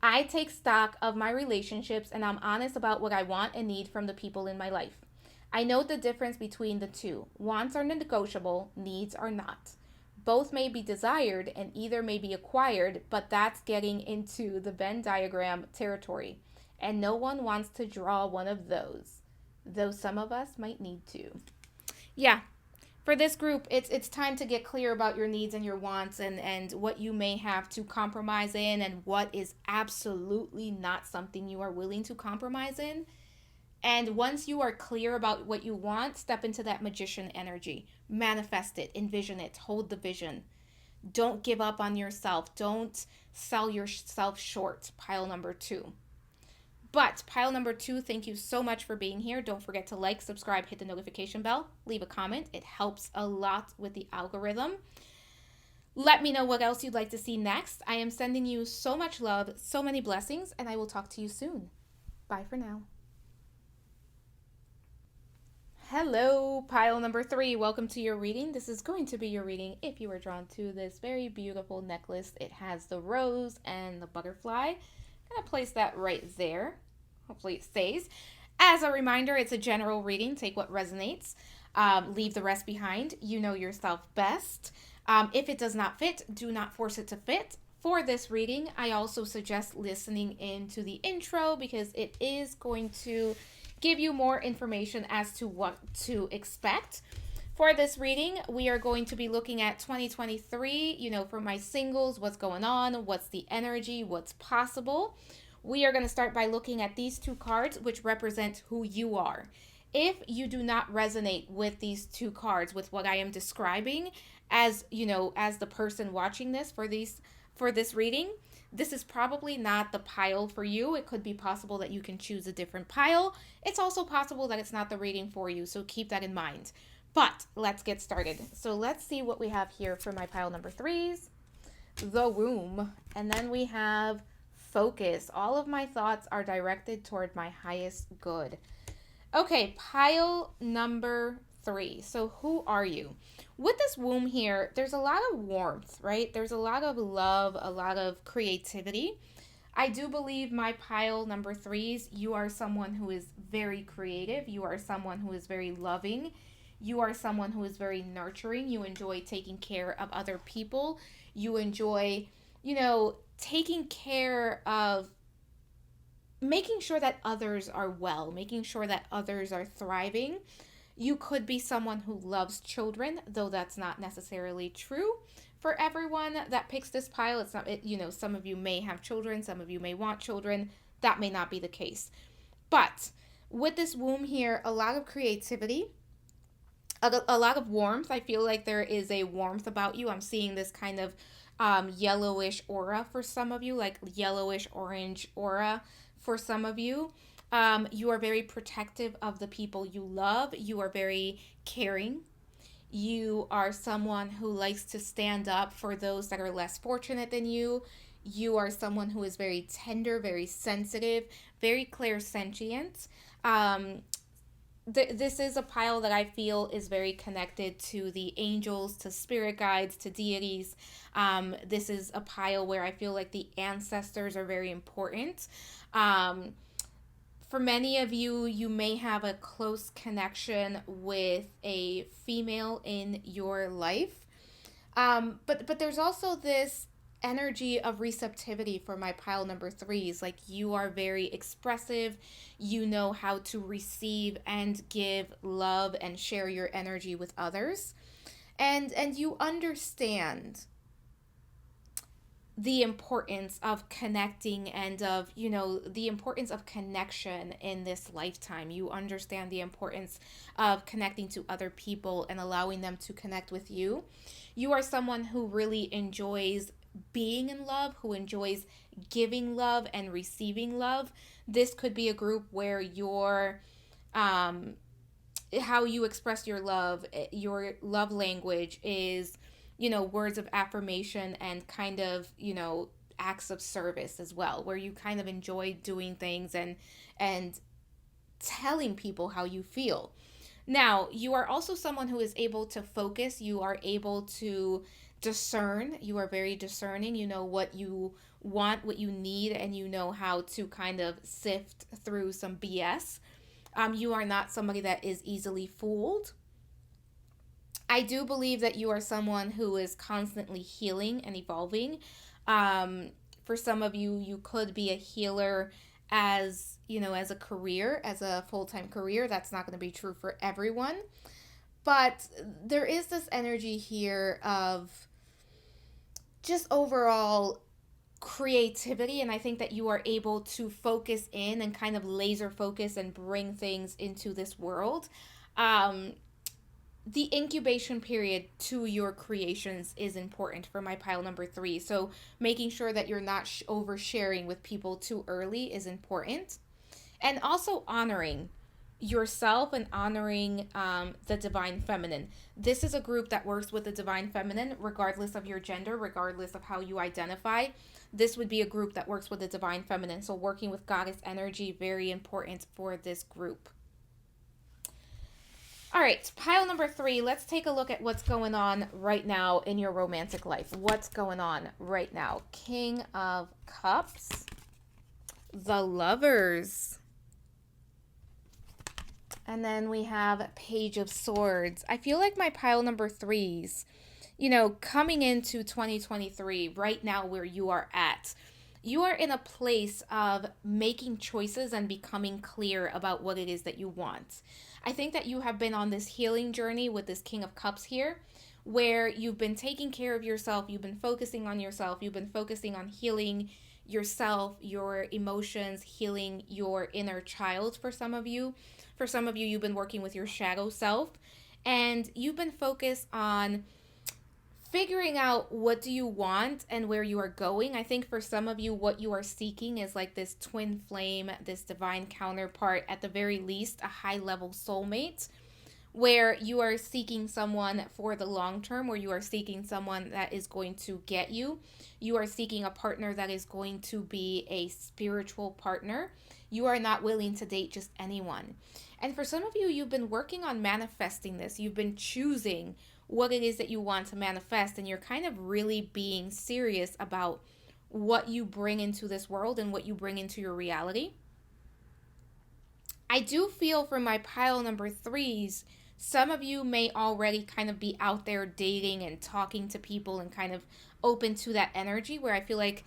I take stock of my relationships and I'm honest about what I want and need from the people in my life. I know the difference between the two. Wants are negotiable, needs are not. Both may be desired and either may be acquired, but that's getting into the Venn diagram territory. And no one wants to draw one of those, though some of us might need to. Yeah, for this group, it's time to get clear about your needs and your wants and what you may have to compromise in and what is absolutely not something you are willing to compromise in. And once you are clear about what you want, step into that magician energy. Manifest it, envision it, hold the vision. Don't give up on yourself. Don't sell yourself short, pile number 2. But pile number 2, thank you so much for being here. Don't forget to like, subscribe, hit the notification bell, leave a comment. It helps a lot with the algorithm. Let me know what else you'd like to see next. I am sending you so much love, so many blessings, and I will talk to you soon. Bye for now. Hello, pile number 3. Welcome to your reading. This is going to be your reading if you were drawn to this very beautiful necklace. It has the rose and the butterfly. I'm going to place that right there. Hopefully it stays. As a reminder, it's a general reading. Take what resonates. Leave the rest behind. You know yourself best. If it does not fit, do not force it to fit. For this reading, I also suggest listening into the intro because it is going to give you more information as to what to expect. For this reading, we are going to be looking at 2023, for my singles, what's going on, what's the energy, what's possible. We are going to start by looking at these two cards, which represent who you are. If you do not resonate with these two cards, with what I am describing as, as the person watching this for this reading, this is probably not the pile for you. It could be possible that you can choose a different pile. It's also possible that it's not the reading for you, so keep that in mind. But let's get started. So let's see what we have here for my pile number 3s. The Room. And then we have Focus. All of my thoughts are directed toward my highest good. Okay, pile number 3. So who are you? With this womb here, there's a lot of warmth, right? There's a lot of love, a lot of creativity. I do believe my pile number 3s, you are someone who is very creative. You are someone who is very loving. You are someone who is very nurturing. You enjoy taking care of other people. You enjoy, taking care of making sure that others are well, making sure that others are thriving. You could be someone who loves children, though that's not necessarily true for everyone that picks this pile. It's not, some of you may have children, some of you may want children. That may not be the case. But with this womb here, a lot of creativity, a lot of warmth. I feel like there is a warmth about you. I'm seeing this kind of yellowish aura for some of you, like yellowish orange aura for some of you. You are very protective of the people you love. You are very caring. You are someone who likes to stand up for those that are less fortunate than you. You are someone who is very tender, very sensitive, very clairsentient. This is a pile that I feel is very connected to the angels, to spirit guides, to deities. This is a pile where I feel like the ancestors are very important. For many of you, you may have a close connection with a female in your life. But there's also this energy of receptivity for my pile number 3s. Like, you are very expressive. You know how to receive and give love and share your energy with others. And you understand the importance of connecting and of, the importance of connection in this lifetime. You understand the importance of connecting to other people and allowing them to connect with you. You are someone who really enjoys being in love, who enjoys giving love and receiving love. This could be a group where how you express your love language is words of affirmation and kind of, acts of service as well, where you kind of enjoy doing things and telling people how you feel. Now, you are also someone who is able to focus. You are able to discern. You are very discerning. You know what you want, what you need, and you know how to kind of sift through some BS. You are not somebody that is easily fooled. I do believe that you are someone who is constantly healing and evolving. For some of you, you could be a healer as a career, as a full-time career. That's not going to be true for everyone. But there is this energy here of just overall creativity, and I think that you are able to focus in and kind of laser focus and bring things into this world. The incubation period to your creations is important for my pile number 3. So making sure that you're not oversharing with people too early is important. And also honoring yourself and honoring the divine feminine. This is a group that works with the divine feminine, regardless of your gender, regardless of how you identify. This would be a group that works with the divine feminine. So working with goddess energy, very important for this group. All right, pile number 3. Let's take a look at what's going on right now in your romantic life. What's going on right now? King of Cups, the Lovers, and then we have Page of Swords. I feel like my pile number 3s, coming into 2023, right now where you are at, you are in a place of making choices and becoming clear about what it is that you want. I think that you have been on this healing journey with this King of Cups here, where you've been taking care of yourself, you've been focusing on yourself, you've been focusing on healing yourself, your emotions, healing your inner child for some of you. For some of you, you've been working with your shadow self, and you've been focused on figuring out what do you want and where you are going. I think for some of you, what you are seeking is like this twin flame, this divine counterpart, at the very least, a high level soulmate, where you are seeking someone for the long term, where you are seeking someone that is going to get you. You are seeking a partner that is going to be a spiritual partner. You are not willing to date just anyone. And for some of you, you've been working on manifesting this. You've been choosing what it is that you want to manifest, and you're kind of really being serious about what you bring into this world and what you bring into your reality. I do feel for my pile number 3s, some of you may already kind of be out there dating and talking to people and kind of open to that energy, where I feel like,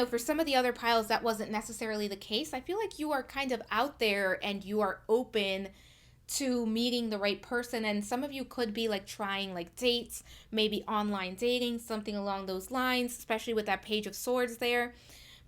for some of the other piles, that wasn't necessarily the case. I feel like you are kind of out there and you are open to meeting the right person, and some of you could be like trying like dates, maybe online dating, something along those lines, especially with that Page of Swords there.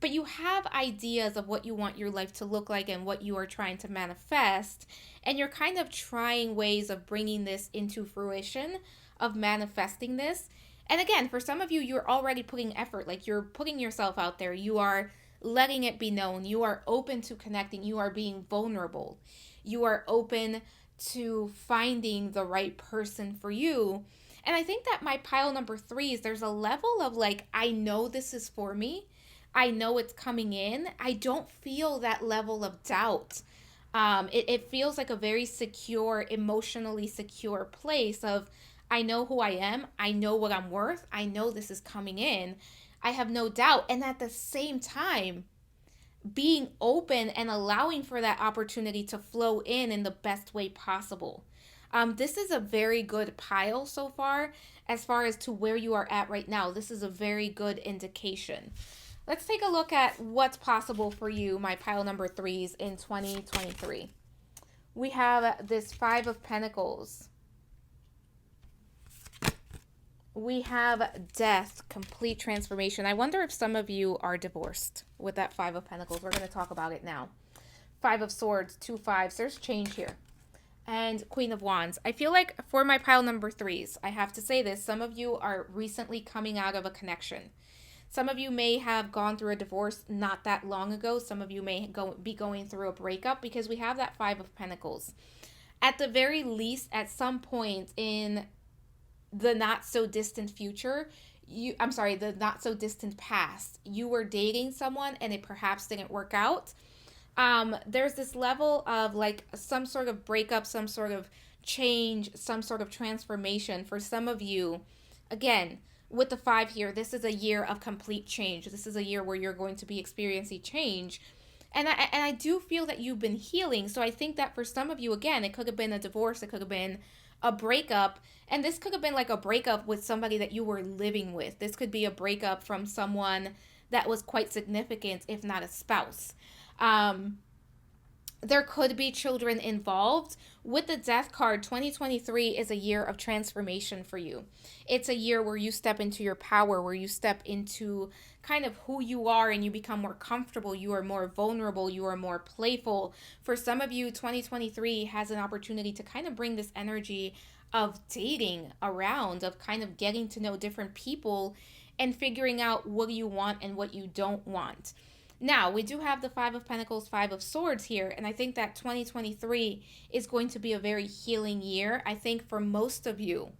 But you have ideas of what you want your life to look like and what you are trying to manifest, and you're kind of trying ways of bringing this into fruition, of manifesting this. And again, for some of you, you're already putting effort, like you're putting yourself out there, you are letting it be known, you are open to connecting, you are being vulnerable, you are open to finding the right person for you. And I think that my pile number 3s, there's a level of like, I know this is for me, I know it's coming in. I don't feel that level of doubt. It feels like a very secure, emotionally secure place of, I know who I am, I know what I'm worth, I know this is coming in, I have no doubt. And at the same time, being open and allowing for that opportunity to flow in the best way possible. This is a very good pile so far as to where you are at right now. This is a very good indication. Let's take a look at what's possible for you, my pile number 3s, in 2023. We have this 5 of Pentacles. We have death, complete transformation. I wonder if some of you are divorced with that 5 of Pentacles. We're going to talk about it now. 5 of Swords, 2 5s. There's change here. And Queen of Wands. I feel like for my pile number 3s, I have to say this, some of you are recently coming out of a connection. Some of you may have gone through a divorce not that long ago. Some of you may be going through a breakup, because we have that 5 of Pentacles. At the very least, at some point in the not so distant future, the not so distant past, you were dating someone and it perhaps didn't work out. There's this level of like some sort of breakup, some sort of change, some sort of transformation for some of you. Again, with the 5 here, this is a year of complete change. This is a year where you're going to be experiencing change. And I do feel that you've been healing. So I think that for some of you, again, it could have been a divorce, it could have been a breakup, and this could have been like a breakup with somebody that you were living with. This could be a breakup from someone that was quite significant, if not a spouse. There could be children involved. With the Death card, 2023 is a year of transformation for you. It's a year where you step into your power, where you step into kind of who you are and you become more comfortable, you are more vulnerable, you are more playful. For some of you, 2023 has an opportunity to kind of bring this energy of dating around, of kind of getting to know different people and figuring out what you want and what you don't want. Now, we do have the 5 of Pentacles, 5 of Swords here, and I think that 2023 is going to be a very healing year. I think for most of you,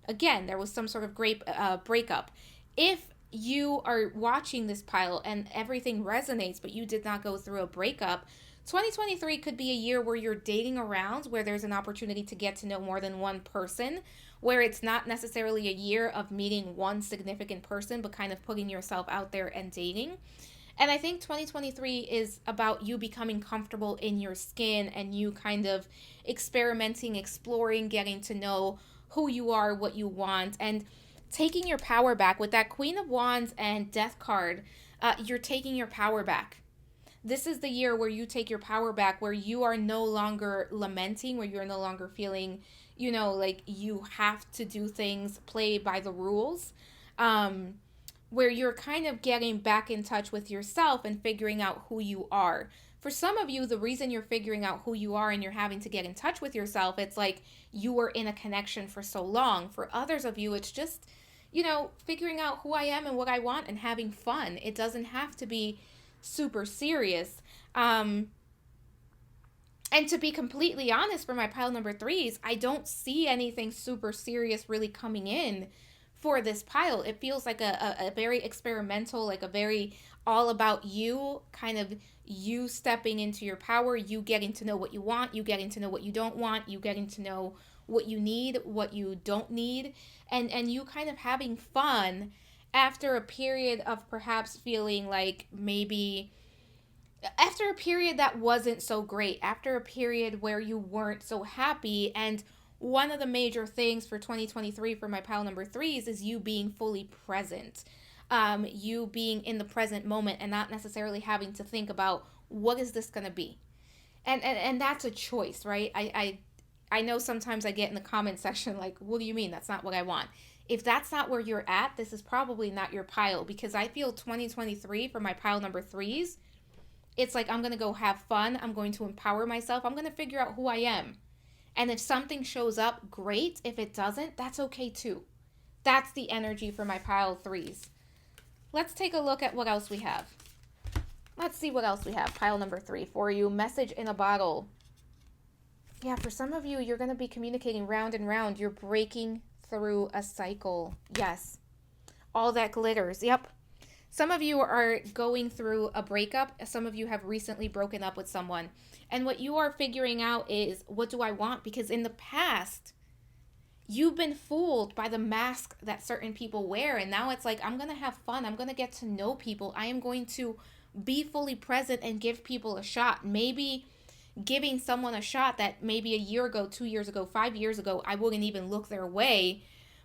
again, there was some sort of great breakup. If you are watching this pile and everything resonates, but you did not go through a breakup, 2023 could be a year where you're dating around, where there's an opportunity to get to know more than one person, where it's not necessarily a year of meeting one significant person, but kind of putting yourself out there and dating. And I think 2023 is about you becoming comfortable in your skin and you kind of experimenting, exploring, getting to know who you are, what you want, and taking your power back. With that Queen of Wands and Death card, you're taking your power back. This is the year where you take your power back, where you are no longer lamenting, where you're no longer feeling, like you have to do things, play by the rules. Where you're kind of getting back in touch with yourself and figuring out who you are. For some of you, the reason you're figuring out who you are and you're having to get in touch with yourself, it's like you were in a connection for so long. For others of you, it's just, figuring out who I am and what I want and having fun. It doesn't have to be super serious. And to be completely honest, for my pile number threes, I don't see anything super serious really coming in for this pile. It feels like a very experimental, like a very all about you, kind of you stepping into your power, you getting to know what you want, you getting to know what you don't want, you getting to know what you need, what you don't need, and you kind of having fun after a period of perhaps feeling like maybe after a period that wasn't so great, after a period where you weren't so happy. And one of the major things for 2023 for my pile number threes is you being fully present. You being in the present moment and not necessarily having to think about what is this going to be. And that's a choice, right? I know sometimes I get in the comment section like, what do you mean? That's not what I want. If that's not where you're at, this is probably not your pile, because I feel 2023 for my pile number threes, it's like I'm going to go have fun. I'm going to empower myself. I'm going to figure out who I am. And if something shows up, great. If it doesn't, that's okay too. That's the energy for my pile threes. Let's take a look at what else we have. Let's see what else we have. Pile number three for you. Message in a bottle. Yeah, for some of you, you're going to be communicating round and round. You're breaking through a cycle. Yes. All that glitters. Yep. Some of you are going through a breakup. Some of you have recently broken up with someone. And what you are figuring out is, what do I want? Because in the past, you've been fooled by the mask that certain people wear. And now it's like, I'm going to have fun. I'm going to get to know people. I am going to be fully present and give people a shot. Maybe giving someone a shot that maybe a year ago, 2 years ago, 5 years ago, I wouldn't even look their way.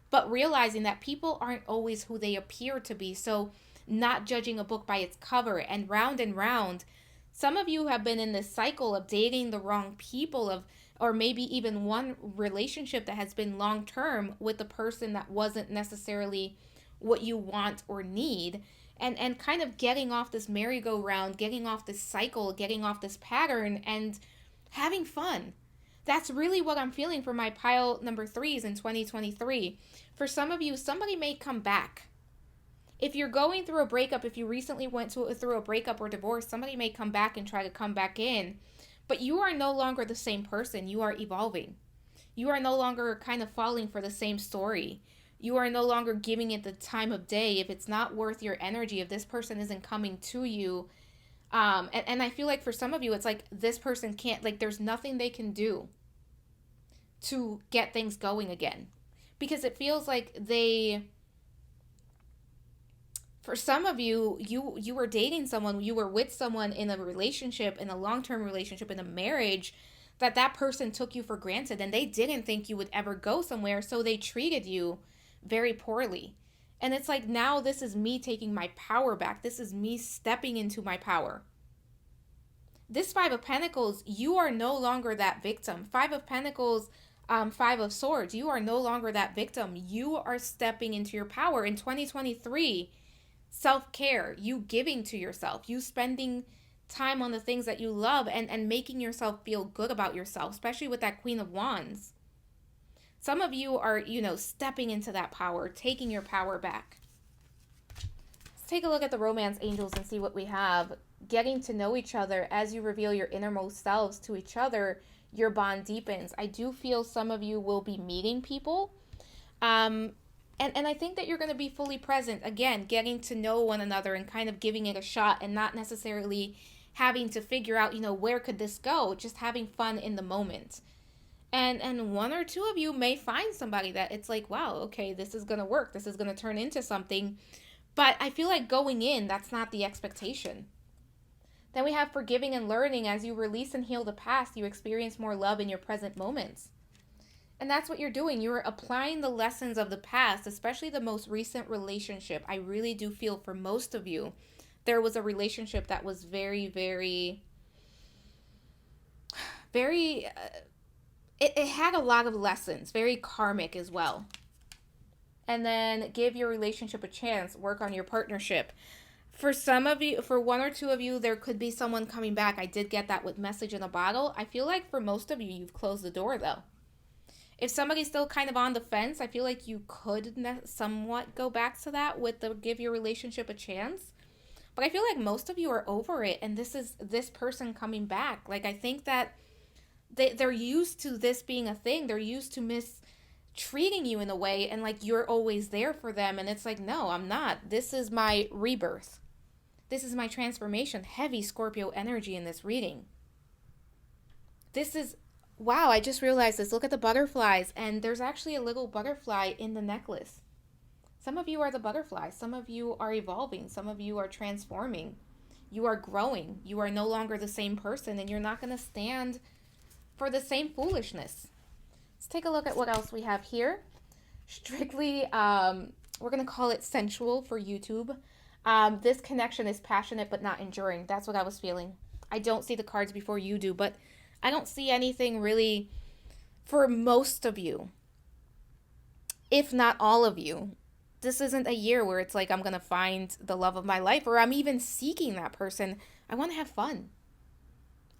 But realizing that people aren't always who they appear to be. So not judging a book by its cover, and round, some of you have been in this cycle of dating the wrong people, or maybe even one relationship that has been long term with a person that wasn't necessarily what you want or need, and kind of getting off this merry-go-round, getting off this cycle, getting off this pattern, and having fun. That's really what I'm feeling for my pile number threes in 2023. For some of you, somebody may come back. If you're going through a breakup, if you recently went through a breakup or divorce, somebody may come back and try to come back in. But you are no longer the same person. You are evolving. You are no longer kind of falling for the same story. You are no longer giving it the time of day. If it's not worth your energy, if this person isn't coming to you. And I feel like for some of you, it's like this person can't, like there's nothing they can do to get things going again. Because it feels like for some of you, you were dating someone, you were with someone in a relationship, in a long-term relationship, in a marriage, that person took you for granted and they didn't think you would ever go somewhere, so they treated you very poorly. And it's like, now this is me taking my power back. This is me stepping into my power. This Five of Pentacles, you are no longer that victim. Five of Pentacles, Five of Swords, you are no longer that victim. You are stepping into your power. In 2023, self-care, you giving to yourself, you spending time on the things that you love and making yourself feel good about yourself, especially with that Queen of Wands. Some of you are, stepping into that power, taking your power back. Let's take a look at the romance angels and see what we have. Getting to know each other. As you reveal your innermost selves to each other, your bond deepens. I do feel some of you will be meeting people. And I think that you're going to be fully present. Again, getting to know one another and kind of giving it a shot and not necessarily having to figure out, where could this go, just having fun in the moment. And one or two of you may find somebody that it's like, wow, okay, this is going to work. This is going to turn into something. But I feel like going in, that's not the expectation. Then we have forgiving and learning. As you release and heal the past, you experience more love in your present moments. And that's what you're doing. You're applying the lessons of the past, especially the most recent relationship. I really do feel for most of you, there was a relationship that was very, very, very, it had a lot of lessons, very karmic as well. And then give your relationship a chance, work on your partnership. For some of you, for one or two of you, there could be someone coming back. I did get that with message in a bottle. I feel like for most of you, you've closed the door though. If somebody's still kind of on the fence, I feel like you could somewhat go back to that with the give your relationship a chance. But I feel like most of you are over it, and this is this person coming back. Like, I think that they're used to this being a thing. They're used to mistreating you in a way, and like you're always there for them. And it's like, no, I'm not. This is my rebirth. This is my transformation. Heavy Scorpio energy in this reading. This is, wow, I just realized this. Look at the butterflies, and there's actually a little butterfly in the necklace. Some of you are the butterfly. Some of you are evolving. Some of you are transforming. You are growing. You are no longer the same person, and you're not going to stand for the same foolishness. Let's take a look at what else we have here. Strictly, we're going to call it sensual for YouTube. This connection is passionate but not enduring. That's what I was feeling. I don't see the cards before you do, but I don't see anything really for most of you, if not all of you. This isn't a year where it's like I'm going to find the love of my life, or I'm even seeking that person. I want to have fun.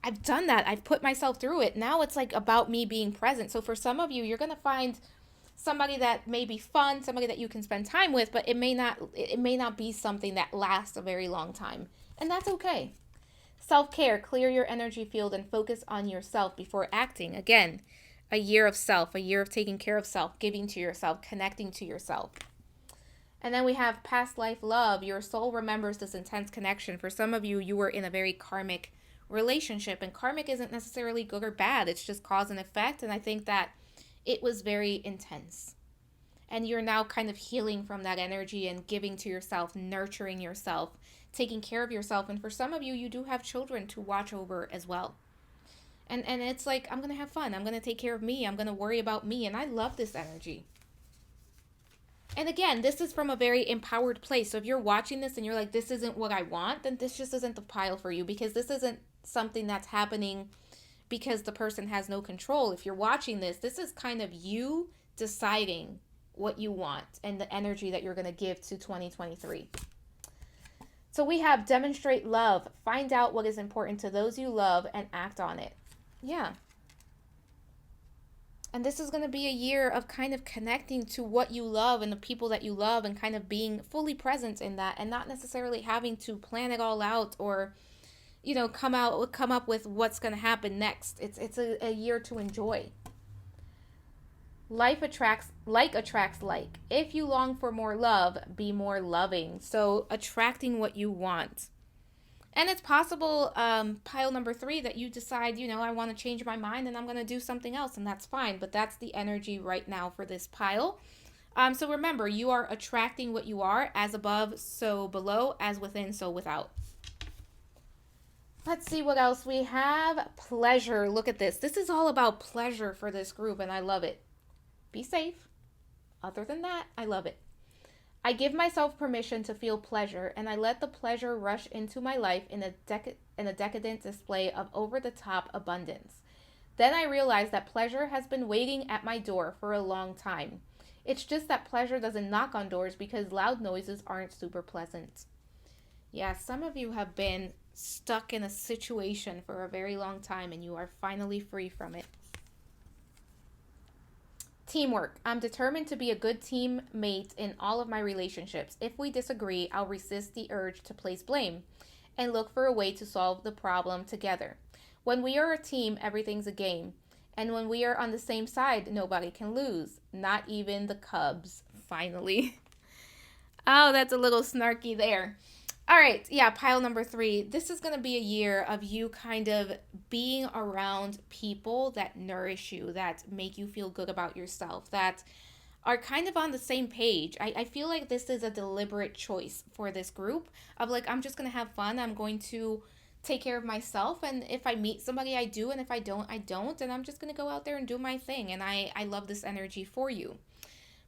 I've done that. I've put myself through it. Now it's like about me being present. So for some of you, you're going to find somebody that may be fun, somebody that you can spend time with, but it may not be something that lasts a very long time. And that's okay. Self-care, clear your energy field and focus on yourself before acting. Again, a year of self, a year of taking care of self, giving to yourself, connecting to yourself. And then we have past life love. Your soul remembers this intense connection. For some of you, you were in a very karmic relationship, and karmic isn't necessarily good or bad. It's just cause and effect. And I think that it was very intense. And you're now kind of healing from that energy and giving to yourself, nurturing yourself, taking care of yourself. And for some of you, you do have children to watch over as well. And it's like, I'm going to have fun. I'm going to take care of me. I'm going to worry about me. And I love this energy. And again, this is from a very empowered place. So if you're watching this and you're like, this isn't what I want, then this just isn't the pile for you, because this isn't something that's happening because the person has no control. If you're watching this, this is kind of you deciding what you want and the energy that you're going to give to 2023. So we have demonstrate love, find out what is important to those you love and act on it. Yeah. And this is going to be a year of kind of connecting to what you love and the people that you love, and kind of being fully present in that, and not necessarily having to plan it all out or, come up with what's going to happen next. It's a year to enjoy. Life attracts like. If you long for more love, be more loving. So attracting what you want. And it's possible, pile number 3, that you decide, I want to change my mind and I'm going to do something else, and that's fine. But that's the energy right now for this pile. So remember, you are attracting what you are, as above, so below, as within, so without. Let's see what else we have. Pleasure. Look at this. This is all about pleasure for this group, and I love it. Be safe. Other than that, I love it. I give myself permission to feel pleasure, and I let the pleasure rush into my life in a decadent display of over-the-top abundance. Then I realize that pleasure has been waiting at my door for a long time. It's just that pleasure doesn't knock on doors because loud noises aren't super pleasant. Yeah, some of you have been stuck in a situation for a very long time, and you are finally free from it. Teamwork. I'm determined to be a good teammate in all of my relationships. If we disagree, I'll resist the urge to place blame and look for a way to solve the problem together. When we are a team, everything's a game. And when we are on the same side, nobody can lose. Not even the Cubs, finally. Oh, that's a little snarky there. All right, yeah, pile number 3. This is going to be a year of you kind of being around people that nourish you, that make you feel good about yourself, that are kind of on the same page. I feel like this is a deliberate choice for this group of like, I'm just going to have fun. I'm going to take care of myself. And if I meet somebody, I do. And if I don't, I don't. And I'm just going to go out there and do my thing. And I love this energy for you.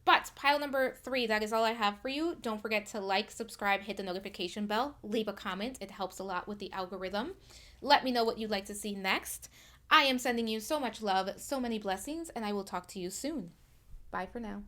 But pile number 3, that is all I have for you. Don't forget to like, subscribe, hit the notification bell, leave a comment. It helps a lot with the algorithm. Let me know what you'd like to see next. I am sending you so much love, so many blessings, and I will talk to you soon. Bye for now.